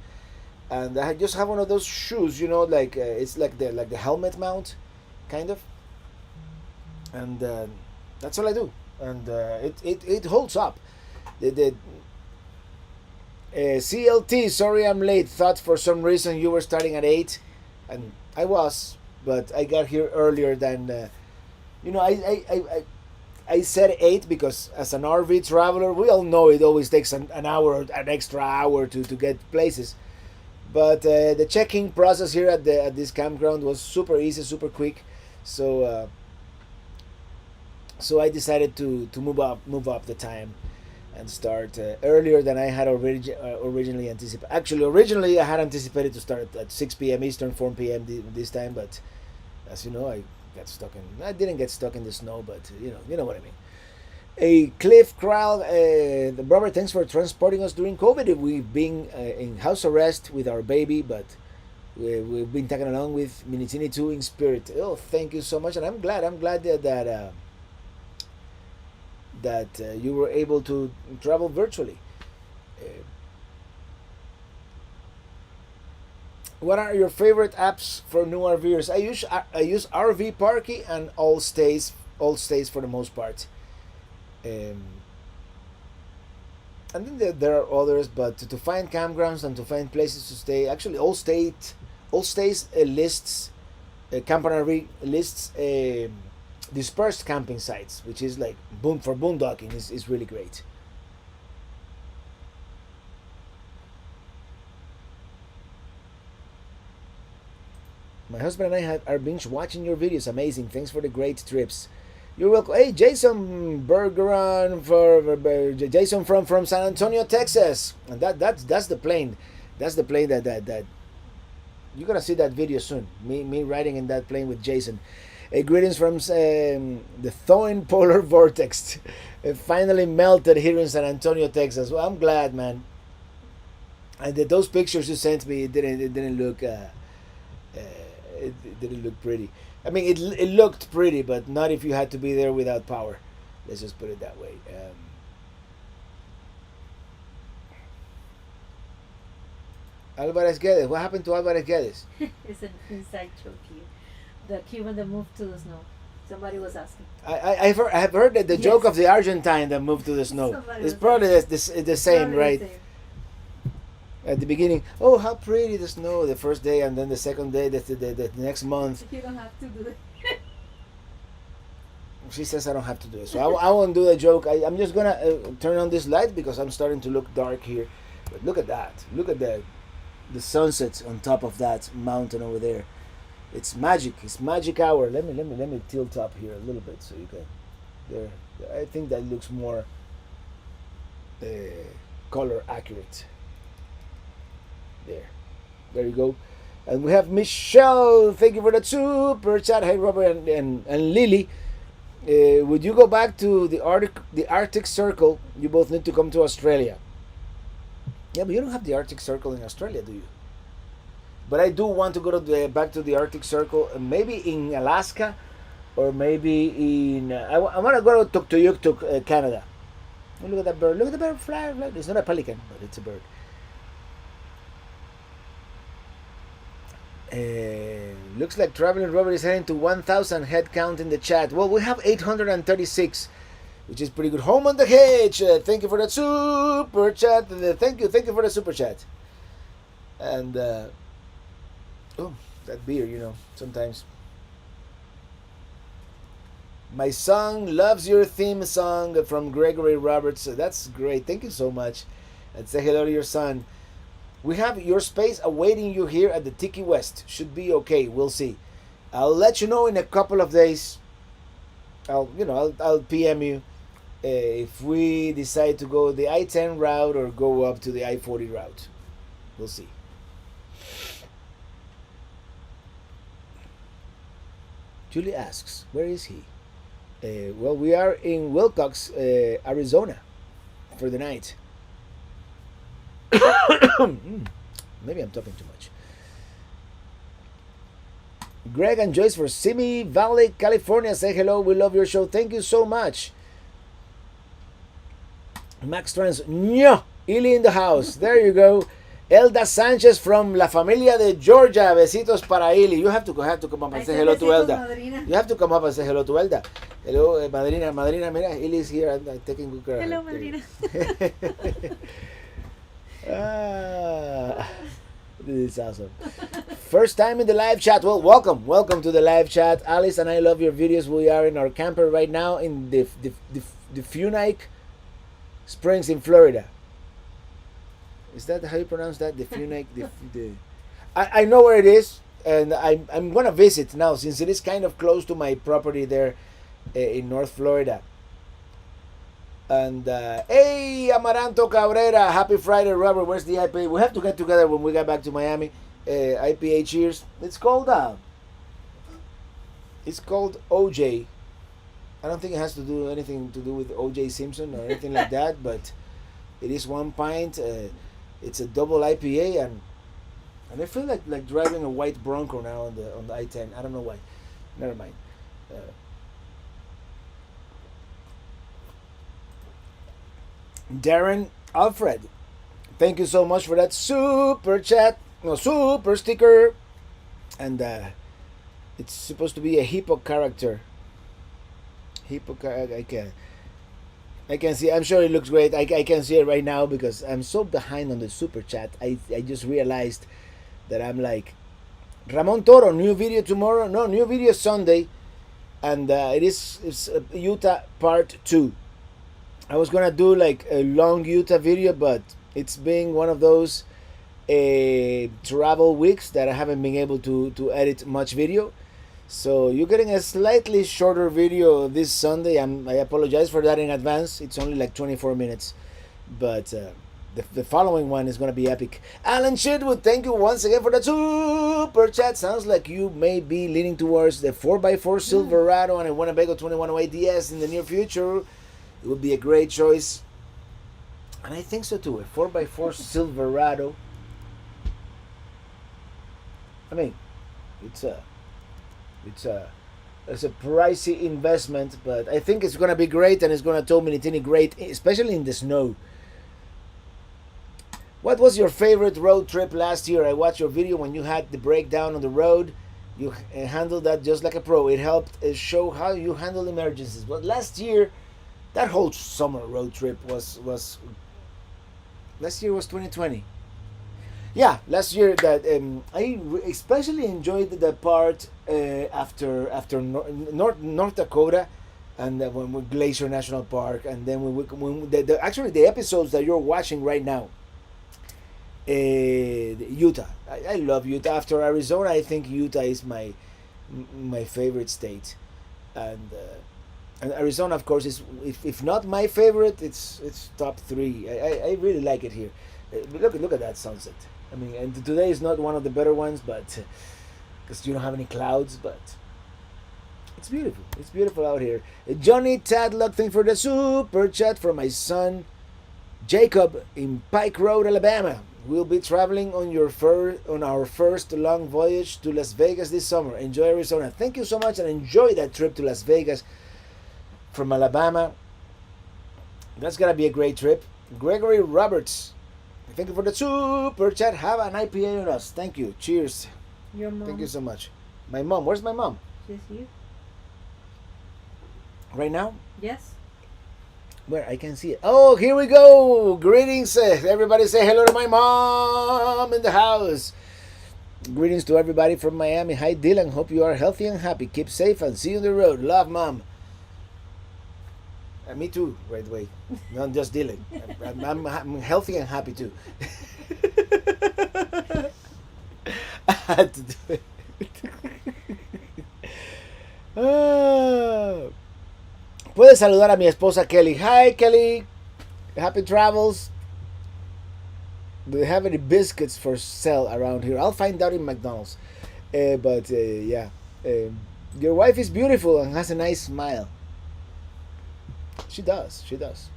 Speaker 1: And I just have one of those shoes, it's like the helmet mount, kind of. And that's all I do, and it holds up. The CLT. Sorry, I'm late. Thought for some reason you were starting at 8, and I was, but I got here earlier than. I said 8 because as an RV traveler, we all know it always takes an hour, an extra hour to get places. But the checking process here at this campground was super easy, super quick. So I decided to move up the time and start earlier than I had originally anticipated. Actually, originally I had anticipated to start at 6 p.m. Eastern, 4 p.m. This time. But as you know, I didn't get stuck in the snow, but you know what I mean. A Cliff Crowd, Robert, thanks for transporting us during COVID. We've been in house arrest with our baby, but we've been taken along with Minitini II in spirit. Oh, thank you so much, and I'm glad that you were able to travel virtually. What are your favorite apps for new RVers? I use RV Parky and All Stays for the most part. And then there are others, but to find campgrounds and to find places to stay, actually all stays lists, Camp and RV lists dispersed camping sites, which is like for boondocking is really great. My husband and I are binge watching your videos. Amazing. Thanks for the great trips. You're welcome. Hey, Jason Bergeron Jason from San Antonio, Texas, and that's the plane. That's the plane that you're gonna see that video soon. Me riding in that plane with Jason. Greetings from the thawing polar vortex. It finally melted here in San Antonio, Texas. Well, I'm glad, man. And those pictures you sent me, it didn't look pretty. I mean, it looked pretty, but not if you had to be there without power. Let's just put it that way. Alvarez Guedes. What happened to Alvarez Guedes?
Speaker 2: It's an inside joke here. The Cuban that moved to the snow. Somebody was asking.
Speaker 1: I have heard that the joke of the Argentine that moved to the snow. It's probably the same, right? At the beginning, oh, how pretty the snow the first day, and then the second day, the next month.
Speaker 2: You don't have to do it.
Speaker 1: She says I don't have to do it, so I won't do the joke. I'm just gonna turn on this light because I'm starting to look dark here. But look at that! Look at the sunsets on top of that mountain over there. It's magic. It's magic hour. Let me tilt up here a little bit so you can. There, I think that looks more color accurate. There you go. And we have Michelle. Thank you for that super chat. Hey, Robert and Lily. Would you go back to the Arctic Circle? You both need to come to Australia. Yeah, but you don't have the Arctic Circle in Australia, do you? But I do want to go back to the Arctic Circle, maybe in Alaska, or maybe in. I want to go to Tuktoyaktuk, Canada. Oh, look at that bird. Look at the bird fly. It's not a pelican, but it's a bird. Looks like Traveling Robert is heading to 1,000 head count in the chat. Well, we have 836, which is pretty good. Home on the Hedge. Thank you for that super chat. Thank you for the super chat. And oh, that beer, sometimes. My son loves your theme song from Gregory Roberts. That's great. Thank you so much. And say hello to your son. We have your space awaiting you here at the Tiki West. Should be okay. We'll see. I'll let you know in a couple of days. I'll PM you if we decide to go the I-10 route or go up to the I-40 route. We'll see. Julie asks, where is he? Well, we are in Wilcox, Arizona for the night. Maybe I'm talking too much. Greg and Joyce for Simi Valley, California say hello. We love your show. Thank you so much. Max Trans, Ño, Ili in the house. There you go. Elda Sanchez from La Familia de Georgia. Besitos para Ili. You have to come up and say hello to Elda. Madrina. You have to come up and say hello to Elda. Hello, Madrina. Madrina, mira, Ili is here. I'm taking good care of her.
Speaker 2: Hello, Madrina.
Speaker 1: This is awesome. First time in the live chat. Well, welcome to the live chat. Alice and I love your videos. We are in our camper right now in the Funike Springs in Florida. Is that how you pronounce that? The Funike. I know where it is, and I'm gonna visit now since it is kind of close to my property there in North Florida. And hey, Amaranto Cabrera, happy Friday, Robert. Where's the IPA? We have to get together when we get back to Miami. IPA cheers. It's called OJ. I don't think it has to do anything to do with OJ Simpson or anything like that, but it is 1 pint. It's a double IPA, and I feel like driving a white Bronco now on the I-10. I don't know why. Never mind. Darren Alfred, thank you so much for that super sticker, and it's supposed to be a hippo character. I can see. I'm sure it looks great. I can see it right now because I'm so behind on the super chat. I just realized that I'm like Ramon Toro. New video tomorrow. No, new video Sunday, and it's Utah part 2. I was gonna do like a long Utah video, but it's been one of those travel weeks that I haven't been able to edit much video. So you're getting a slightly shorter video this Sunday. I apologize for that in advance. It's only like 24 minutes, but the following one is gonna be epic. Alan Shitwood, thank you once again for the super chat. Sounds like you may be leaning towards the 4x4 Silverado and a Winnebago 2108 DS in the near future. It would be a great choice, and I think so too. A 4x4 Silverado. I mean, it's a pricey investment, but I think it's gonna be great, and it's gonna tow Minitini great, especially in the snow. What was your favorite road trip last year? I watched your video when you had the breakdown on the road. You handled that just like a pro. It helped show how you handle emergencies. But last year, that whole summer road trip was last year was 2020. Yeah, last year that I especially enjoyed the part after North Dakota, and when we Glacier National Park, and then when actually the episodes that you're watching right now. Utah. I love Utah. After Arizona, I think Utah is my favorite state, and Arizona, of course, is if not my favorite, it's top 3. I really like it here. Look at that sunset. I mean, and today is not one of the better ones, but because you don't have any clouds, but it's beautiful. It's beautiful out here. Johnny Tadlock, thank for the super chat from my son Jacob in Pike Road, Alabama. We'll be traveling on our first long voyage to Las Vegas this summer. Enjoy Arizona. Thank you so much, and enjoy that trip to Las Vegas from Alabama. That's gonna be a great trip. Gregory Roberts, thank you for the super chat. Have an IPA on us. Thank you. Cheers.
Speaker 2: Your mom.
Speaker 1: Thank you so much. My mom. Where's my mom?
Speaker 2: Just you.
Speaker 1: Right now?
Speaker 2: Yes.
Speaker 1: Where? I can see it. Oh, here we go. Greetings. Everybody say hello to my mom in the house. Greetings to everybody from Miami. Hi, Dylan. Hope you are healthy and happy. Keep safe and see you on the road. Love, Mom. Me too, by the way. Not just Dylan. I'm healthy and happy too. I had to do it. Puedes saludar a mi esposa Kelly. Hi, Kelly. Happy travels. Do they have any biscuits for sale around here? I'll find out in McDonald's. But yeah. Your wife is beautiful and has a nice smile. She does. She does.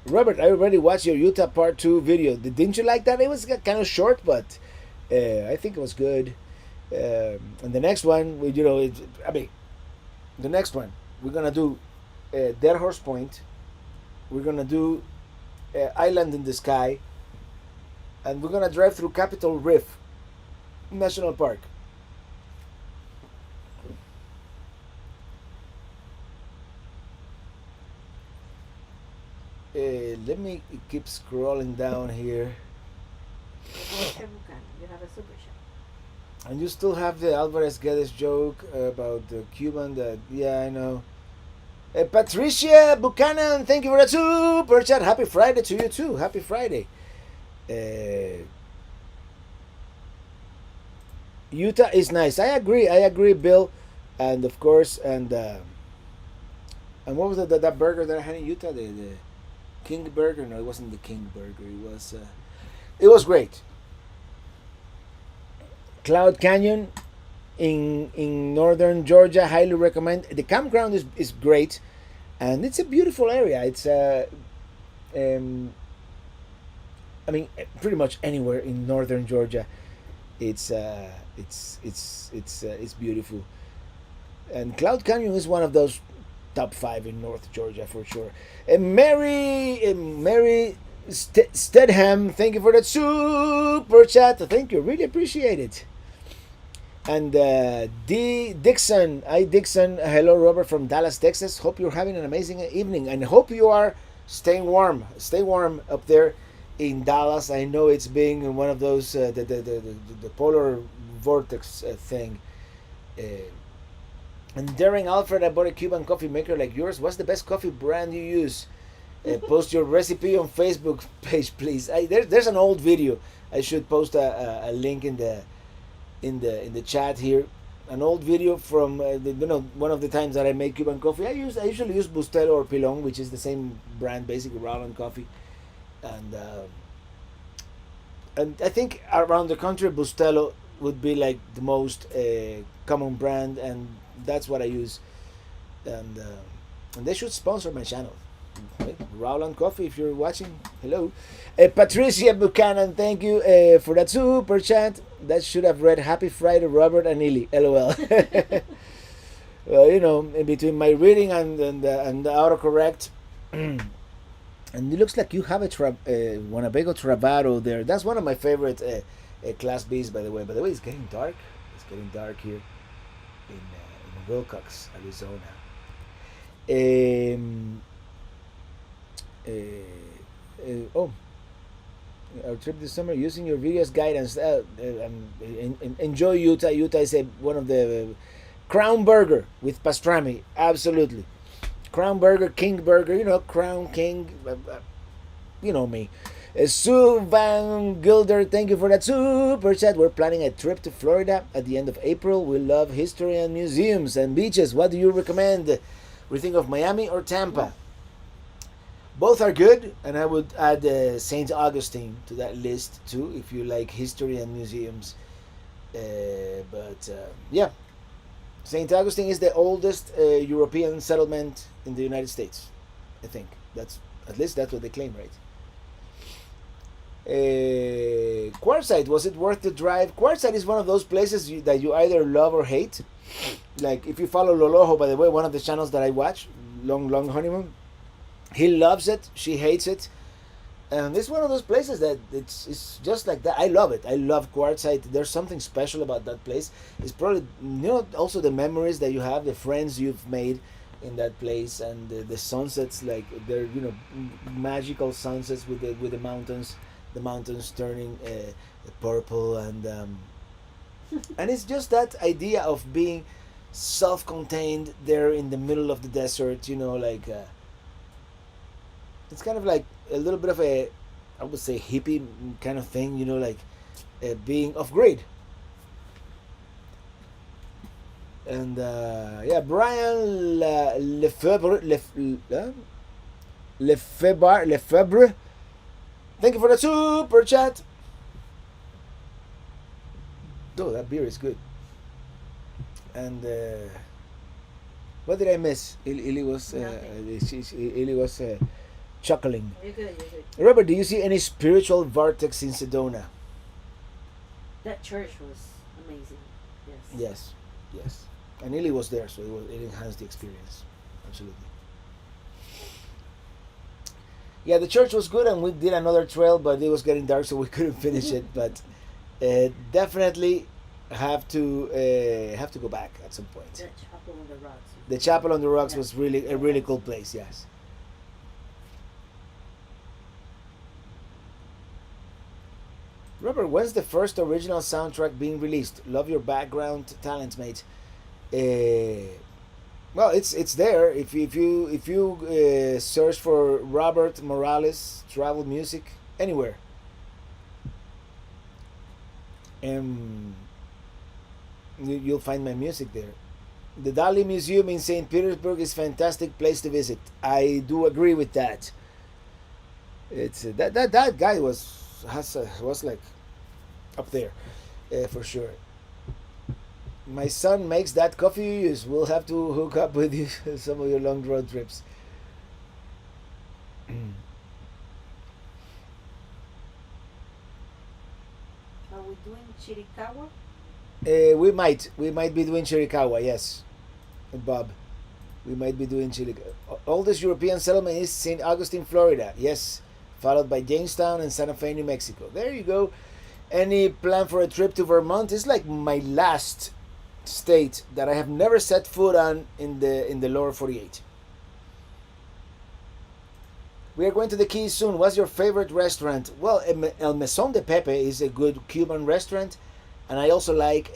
Speaker 1: Robert, I already watched your Utah Part 2 video. Didn't you like that? It was kind of short, but I think it was good. And the next one, the next one, we're going to do Dead Horse Point. We're going to do Island in the Sky. And we're going to drive through Capitol Reef National Park. Let me keep scrolling down here.
Speaker 2: You have a super shot.
Speaker 1: And you still have the Alvarez Guedes joke about the Cuban that, yeah, I know. Patricia Buchanan, thank you for the super chat. Happy Friday to you too. Happy Friday. Utah is nice. I agree, Bill. And of course, and what was that burger that I had in Utah? The King Burger? No, it wasn't the King Burger. It was great. Cloud Canyon in northern Georgia, highly recommend. The campground is great, and it's a beautiful area. It's pretty much anywhere in northern Georgia, it's beautiful. And Cloud Canyon is one of those top 5 in North Georgia for sure. Mary Stedham, thank you for that super chat. Thank you, really appreciate it. And D Dixon, hello Robert from Dallas, Texas. Hope you're having an amazing evening, and hope you are staying warm. Stay warm up there in Dallas. I know it's being one of those the polar vortex thing. And Daring Alfred, I bought a Cuban coffee maker like yours. What's the best coffee brand you use? Post your recipe on Facebook page, please. There's an old video. I should post a link in the chat here. An old video from one of the times that I make Cuban coffee. I usually use Bustelo or Pilon, which is the same brand, basically Rowland coffee. And I think around the country Bustelo would be like the most common brand, and that's what I use. And they should sponsor my channel. Okay. Rowland Coffee, if you're watching, hello. Patricia Buchanan, thank you for that super chat. That should have read Happy Friday, Robert and Illy. LOL. Well, in between my reading and the autocorrect, and it looks like you have a Winnebago Travaro there. That's one of my favorite Class Bs, by the way. By the way, it's getting dark. It's getting dark here in Wilcox, Arizona. Our trip this summer using your videos guidance. Enjoy Utah. Utah is one of the Crown Burger with pastrami. Absolutely. Crown Burger, King Burger. Crown King. You know me. Sue Van Gilder, thank you for that super chat. We're planning a trip to Florida at the end of April. We love history and museums and beaches. What do you recommend? We think of Miami or Tampa? Both are good, and I would add St. Augustine to that list too, if you like history and museums. Yeah, St. Augustine is the oldest European settlement in the United States. I think at least that's what they claim, right? Quartzsite, was it worth the drive? Quartzsite is one of those places that you either love or hate. Like if you follow Lolojo, by the way, one of the channels that I watch, Long Honeymoon, he loves it, she hates it, and it's one of those places that it's just like that. I love it. I love Quartzsite. There's something special about that place. It's probably, also the memories that you have, the friends you've made in that place, and the sunsets, like they're magical sunsets with the mountains turning purple, and it's just that idea of being self-contained there in the middle of the desert. Like it's kind of like a little bit of a, I would say, hippie kind of thing. Like being off grid. And yeah, Brian Lefebvre, thank you for the super chat. Oh, that beer is good. And what did I miss? Ili was Ili was chuckling.
Speaker 2: You're good.
Speaker 1: Robert, do you see any spiritual vortex in Sedona?
Speaker 2: That church was amazing.
Speaker 1: Yes. And Ili was there, so it enhanced the experience. Absolutely. Yeah, the church was good, and we did another trail, but it was getting dark, so we couldn't finish it. But definitely have to go back at some point.
Speaker 2: The chapel on the rocks.
Speaker 1: The chapel on the rocks was really a really cool place. Yes. Robert, when's the first original soundtrack being released? Love your background talents, mate. Well, it's there. If you search for Robert Morales travel music anywhere, you'll find my music there. The Dali Museum in St. Petersburg is a fantastic place to visit. I do agree with that. It's that guy was like up there for sure. My son makes that coffee you use. We'll have to hook up with you some of your long road trips.
Speaker 2: Are we doing Chiricahua?
Speaker 1: We might be doing Chiricahua, yes, Bob. We might be doing Chiricahua. Oldest European settlement is St. Augustine, Florida. Yes, followed by Jamestown and Santa Fe, New Mexico. There you go. Any plan for a trip to Vermont? It's like my last state that I have never set foot on in the lower 48. We are going to the Keys soon. What's your favorite restaurant? Well, El Mesón de Pepe is a good Cuban restaurant, and I also like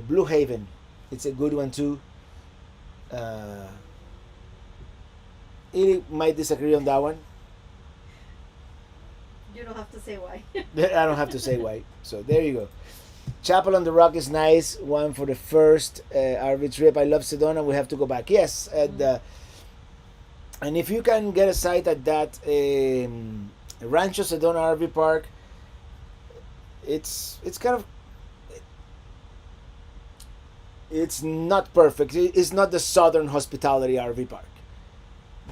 Speaker 1: Blue Haven. It's a good one too. He might disagree on that one.
Speaker 2: You don't have to say why.
Speaker 1: I don't have to say why. So there you go. Chapel on the Rock is nice. One for the first RV trip. I love Sedona. We have to go back. Yes, and if you can get a site at that Rancho Sedona RV Park, it's kind of, it's not perfect. It's not the Southern Hospitality RV Park,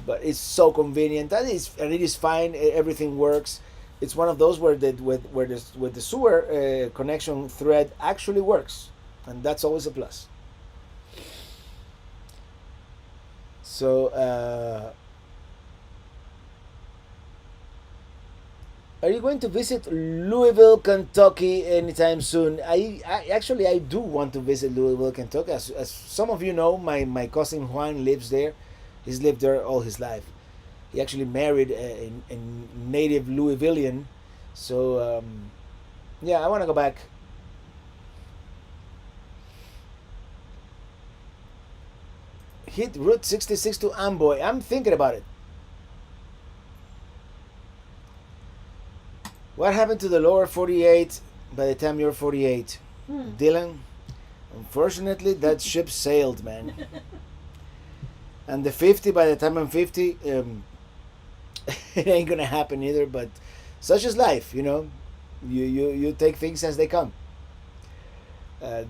Speaker 1: but it's so convenient. And it is fine. Everything works. It's one of those where the sewer connection thread actually works, and that's always a plus. So, are you going to visit Louisville, Kentucky anytime soon? I actually I do want to visit Louisville, Kentucky. As some of you know, my cousin Juan lives there. He's lived there all his life. He actually married a native Louisvillian. So, yeah, I want to go back. Hit Route 66 to Amboy. I'm thinking about it. What happened to the lower 48 by the time you're 48? Dylan? Unfortunately, that ship sailed, man. And the 50, by the time I'm 50, it ain't gonna happen either, but such is life, you take things as they come, and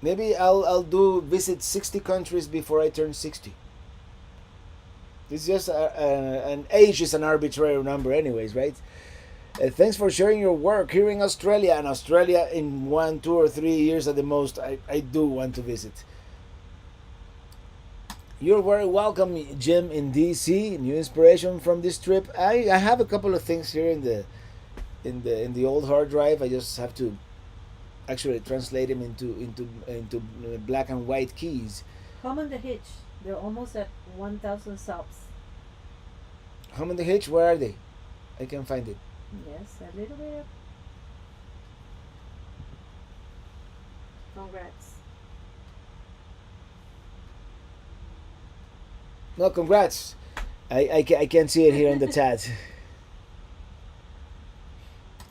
Speaker 1: maybe I'll visit 60 countries before I turn 60. It's just an age is an arbitrary number, anyways, right? Thanks for sharing your work here in Australia. And Australia, in 1, 2, or 3 years at the most, I do want to visit. You're very welcome, Jim, in DC. New inspiration from this trip. I have a couple of things here in the old hard drive. I just have to actually translate them into black and white keys.
Speaker 2: Home on the Hitch. They're almost at 1,000 subs.
Speaker 1: Home on the Hitch, where are they? I can find it.
Speaker 2: Yes, a little bit. Congrats.
Speaker 1: No, congrats. I can't see it here in the chat.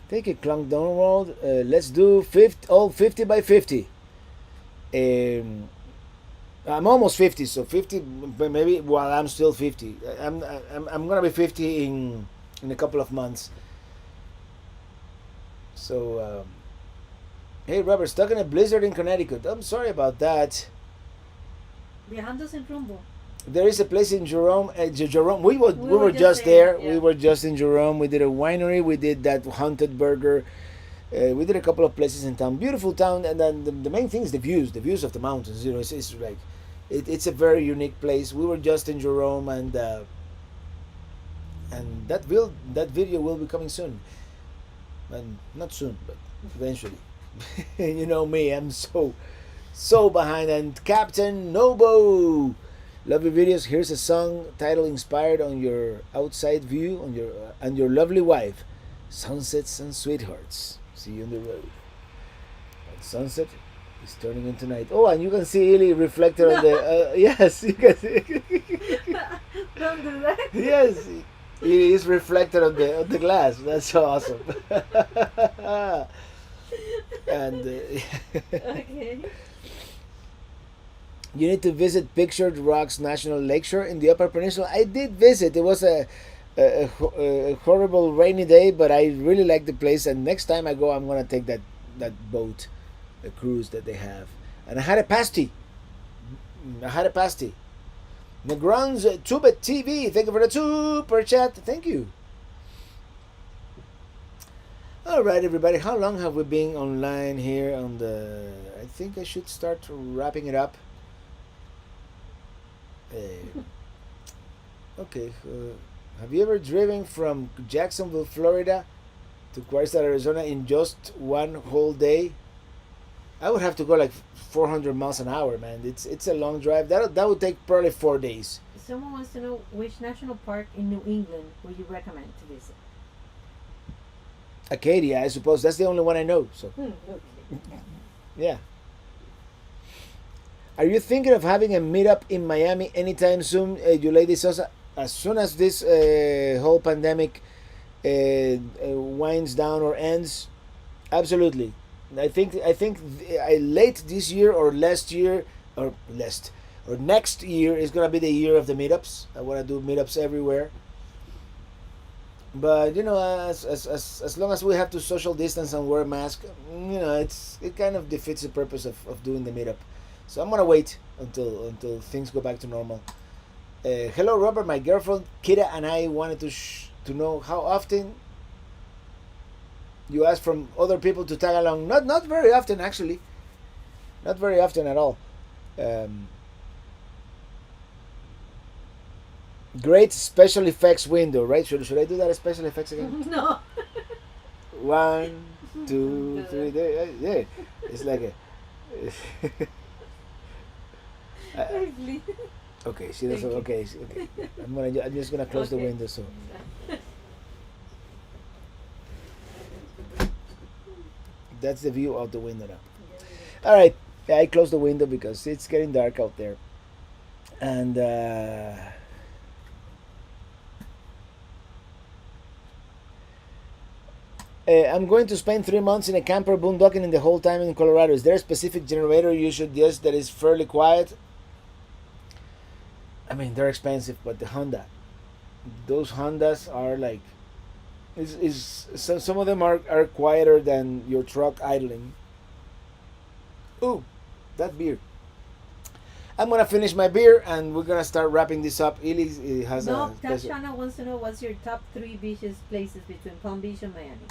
Speaker 1: Thank you, Clunk Donald. Let's do 50 by 50. I'm almost 50, so 50 maybe. Well, I'm still 50. I'm gonna be 50 in a couple of months. So, hey, Robert, stuck in a blizzard in Connecticut. I'm sorry about that.
Speaker 2: Viajando sin rumbo.
Speaker 1: There is a place in Jerome. Jerome. We were just there. Yeah. We were just in Jerome. We did a winery. We did that haunted burger. We did a couple of places in town. Beautiful town, and then the main thing is the views. The views of the mountains. You know, it's like it's a very unique place. We were just in Jerome, and that video will be coming soon. And not soon, but eventually. You know me. I'm so behind. And Captain Nobo. Love your videos. Here's a song title inspired on your outside view on your lovely wife. Sunsets and sweethearts. See you on the road. And sunset is turning into night. Oh, and you can see Illy reflected on the. Yes, you can see.
Speaker 2: Don't do that.
Speaker 1: Yes, it is reflected on the glass. That's awesome. And
Speaker 2: Okay.
Speaker 1: You need to visit Pictured Rocks National Lakeshore in the Upper Peninsula. I did visit. It was a horrible rainy day, but I really like the place. And next time I go, I'm gonna take that boat, the cruise that they have. And I had a pasty. Negron's Tubet TV. Thank you for the super chat. Thank you. All right, everybody. How long have we been online here on the? I think I should start wrapping it up. Okay. Have you ever driven from Jacksonville, Florida, to Quartzsite, Arizona in just one whole day? I would have to go like 400 miles an hour, man. It's a long drive. That would take probably 4 days.
Speaker 2: Someone wants to know which national park in New England would you recommend to visit?
Speaker 1: Acadia, I suppose. That's the only one I know. So,
Speaker 2: Okay.
Speaker 1: yeah. Are you thinking of having a meetup in Miami anytime soon, Yulady Sosa? As soon as this whole pandemic winds down or ends, absolutely. I think late this year or next year is gonna be the year of the meetups. I want to do meetups everywhere. But you know, as long as we have to social distance and wear a mask, you know, it kind of defeats the purpose of doing the meetup. So I'm gonna wait until things go back to normal. Hello, Robert. My girlfriend Kira and I wanted to know how often you ask from other people to tag along. Not very often, actually. Not very often at all. Great special effects window, right? Should I do that special effects again?
Speaker 2: No.
Speaker 1: 1, 2, 3. There, yeah, it's like a. Okay, she doesn't. Okay. I'm just gonna close the window. So. That's the view out the window now. All right, yeah, I closed the window because it's getting dark out there, and. I'm going to spend 3 months in a camper boondocking in the whole time in Colorado. Is there a specific generator you should use that is fairly quiet? I mean, they're expensive, but the Honda, those Hondas are like, some of them are quieter than your truck idling. Ooh, that beer. I'm gonna finish my beer and we're gonna start wrapping this up. Ili has
Speaker 2: No,
Speaker 1: a special.
Speaker 2: Tatiana wants to know what's your top 3 beaches places between Palm Beach and Miami.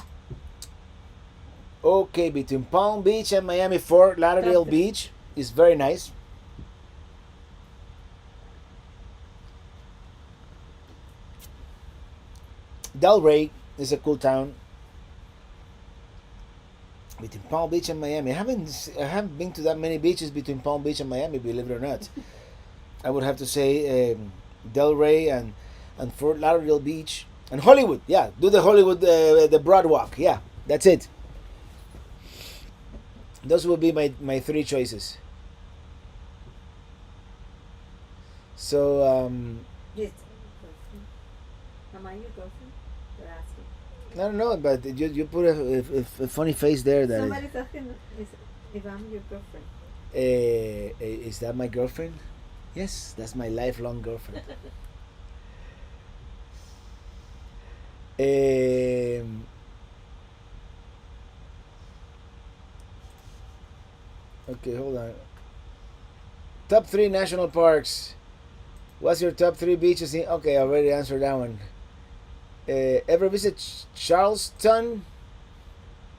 Speaker 1: Okay, between Palm Beach and Miami, Fort Lauderdale
Speaker 2: Top three.
Speaker 1: Beach is very nice. Delray is a cool town. Between Palm Beach and Miami, I haven't been to that many beaches between Palm Beach and Miami. Believe it or not, I would have to say Delray and Fort Lauderdale Beach and Hollywood. Yeah, do the Hollywood the Broad Walk. Yeah, that's it. Those would be my three choices. So
Speaker 2: Yes. Girlfriend. Am I your girlfriend? They're asking.
Speaker 1: I don't know, but you put a funny face there. That
Speaker 2: Somebody's asking if I'm your girlfriend.
Speaker 1: is that my girlfriend? Yes, that's my lifelong girlfriend. Um, okay, hold on. Top three national parks. What's your top three beaches? Okay, I already answered that one. Ever visit Charleston?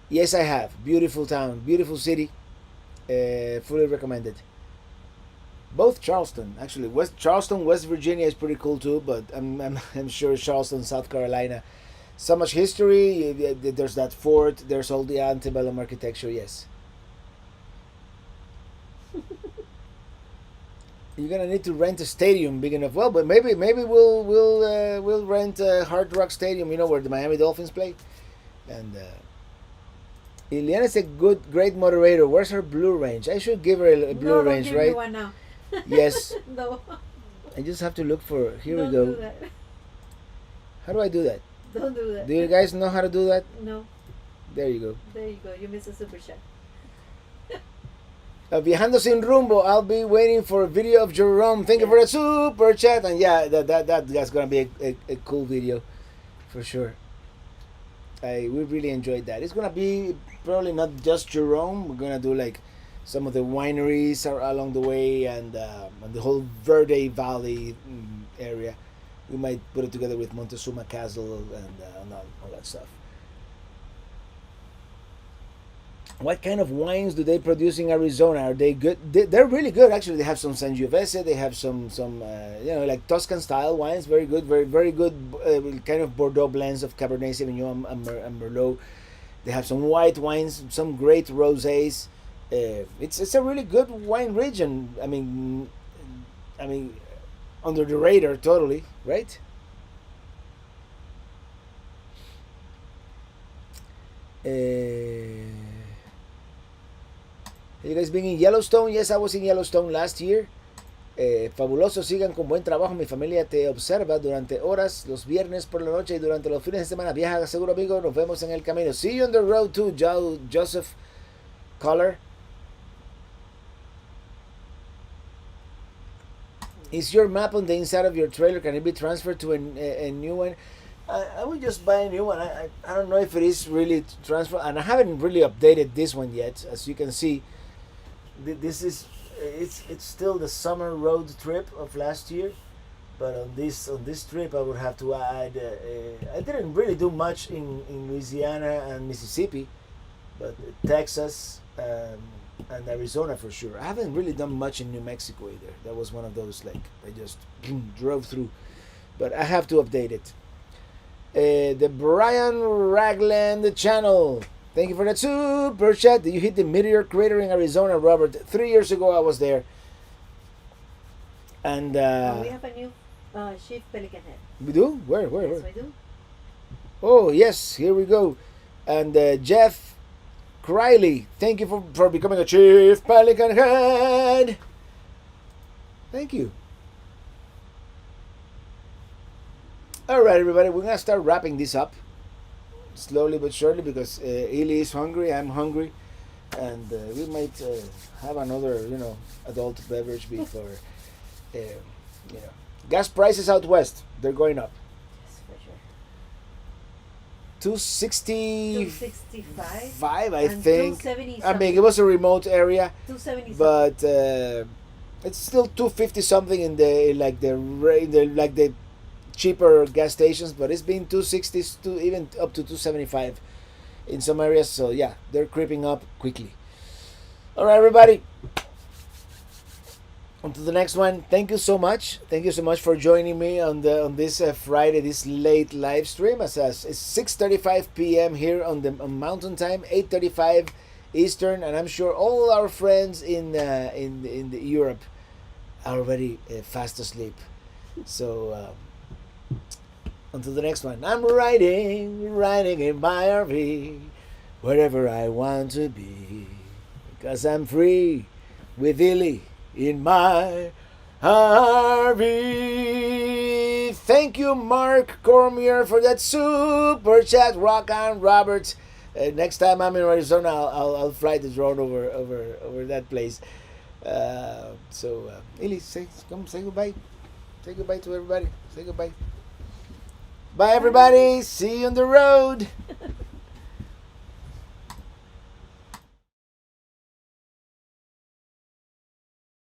Speaker 1: Yes, I have. Beautiful town, beautiful city. Fully recommended. Both Charleston, actually. Charleston, West Virginia is pretty cool too, but I'm sure Charleston, South Carolina. So much history. There's that fort. There's all the antebellum architecture. Yes. You're gonna need to rent a stadium big enough. Well, but maybe we'll rent a Hard Rock Stadium. You know where the Miami Dolphins play, and Ileana's a great moderator. Where's her blue range? I should give her a blue
Speaker 2: No,
Speaker 1: range,
Speaker 2: don't give
Speaker 1: right?
Speaker 2: me one now.
Speaker 1: Yes.
Speaker 2: No.
Speaker 1: I just have to look for. Here
Speaker 2: Don't
Speaker 1: we go.
Speaker 2: do that.
Speaker 1: How do I do that?
Speaker 2: Don't do that.
Speaker 1: Do you guys know how to do that?
Speaker 2: No.
Speaker 1: There you go.
Speaker 2: There you go. You missed a super chat.
Speaker 1: Viajando sin rumbo. I'll be waiting for a video of Jerome. Thank you for the super chat. And yeah, that's gonna be a cool video, for sure. We really enjoyed that. It's gonna be probably not just Jerome. We're gonna do like some of the wineries are along the way and the whole Verde Valley area. We might put it together with Montezuma Castle and all that stuff. What kind of wines do they produce in Arizona? Are they good? They're really good, actually. They have some Sangiovese. They have some like Tuscan style wines. Very good, very good. Kind of Bordeaux blends of Cabernet Sauvignon and Merlot. They have some white wines, some great rosés. It's a really good wine region. I mean, under the radar, totally, right? You guys been in Yellowstone? Yes, I was in Yellowstone last year. Fabuloso, sigan con buen trabajo. Mi familia te observa durante horas, los viernes por la noche y durante los fines de semana. Viaja seguro, amigo. Nos vemos en el camino. See you on the road too, Joseph Collar. Is your map on the inside of your trailer? Can it be transferred to a new one? I would just buy a new one. I don't know if it is really transfer, and I haven't really updated this one yet. As you can see, this is it's still the summer road trip of last year, but on this trip I would have to add. I didn't really do much in Louisiana and Mississippi, but Texas and Arizona for sure. I haven't really done much in New Mexico either. That was one of those like I just drove through, but I have to update it. The Brian Ragland channel. Thank you for that super chat. Did you hit the meteor crater in Arizona, Robert? 3 years ago I was there. And
Speaker 2: We have a new Chief Pelican head.
Speaker 1: we do? Where?
Speaker 2: Yes, we do.
Speaker 1: Oh yes, here we go. And Jeff Criley, thank you for becoming a Chief Pelican head. Thank you. Alright everybody, we're gonna start wrapping this up slowly but surely because Eli is hungry, I'm hungry, and we might have another adult beverage before gas prices out west, they're going up.
Speaker 2: Yes, for sure.
Speaker 1: 260
Speaker 2: 265
Speaker 1: I
Speaker 2: and
Speaker 1: think.
Speaker 2: 270
Speaker 1: I mean, it was a remote area,
Speaker 2: 270
Speaker 1: but It's still 250 something in the like the cheaper gas stations, but it's been 260 to even up to 275 in some areas. So yeah, they're creeping up quickly. All right, everybody. On to the next one. Thank you so much. Thank you so much for joining me on this Friday, this late live stream. As it's 6:35 p.m. here on Mountain Time, 8:35 Eastern, and I'm sure all our friends in the Europe are already fast asleep. So on to the next one. I'm riding in my RV, wherever I want to be, because I'm free with Illy in my RV. Thank you, Mark Cormier, for that super chat. Rock on, Robert. Next time I'm in Arizona, I'll fly the drone over that place. Illy, come say goodbye. Say goodbye to everybody. Say goodbye. Bye, everybody. See you on the road.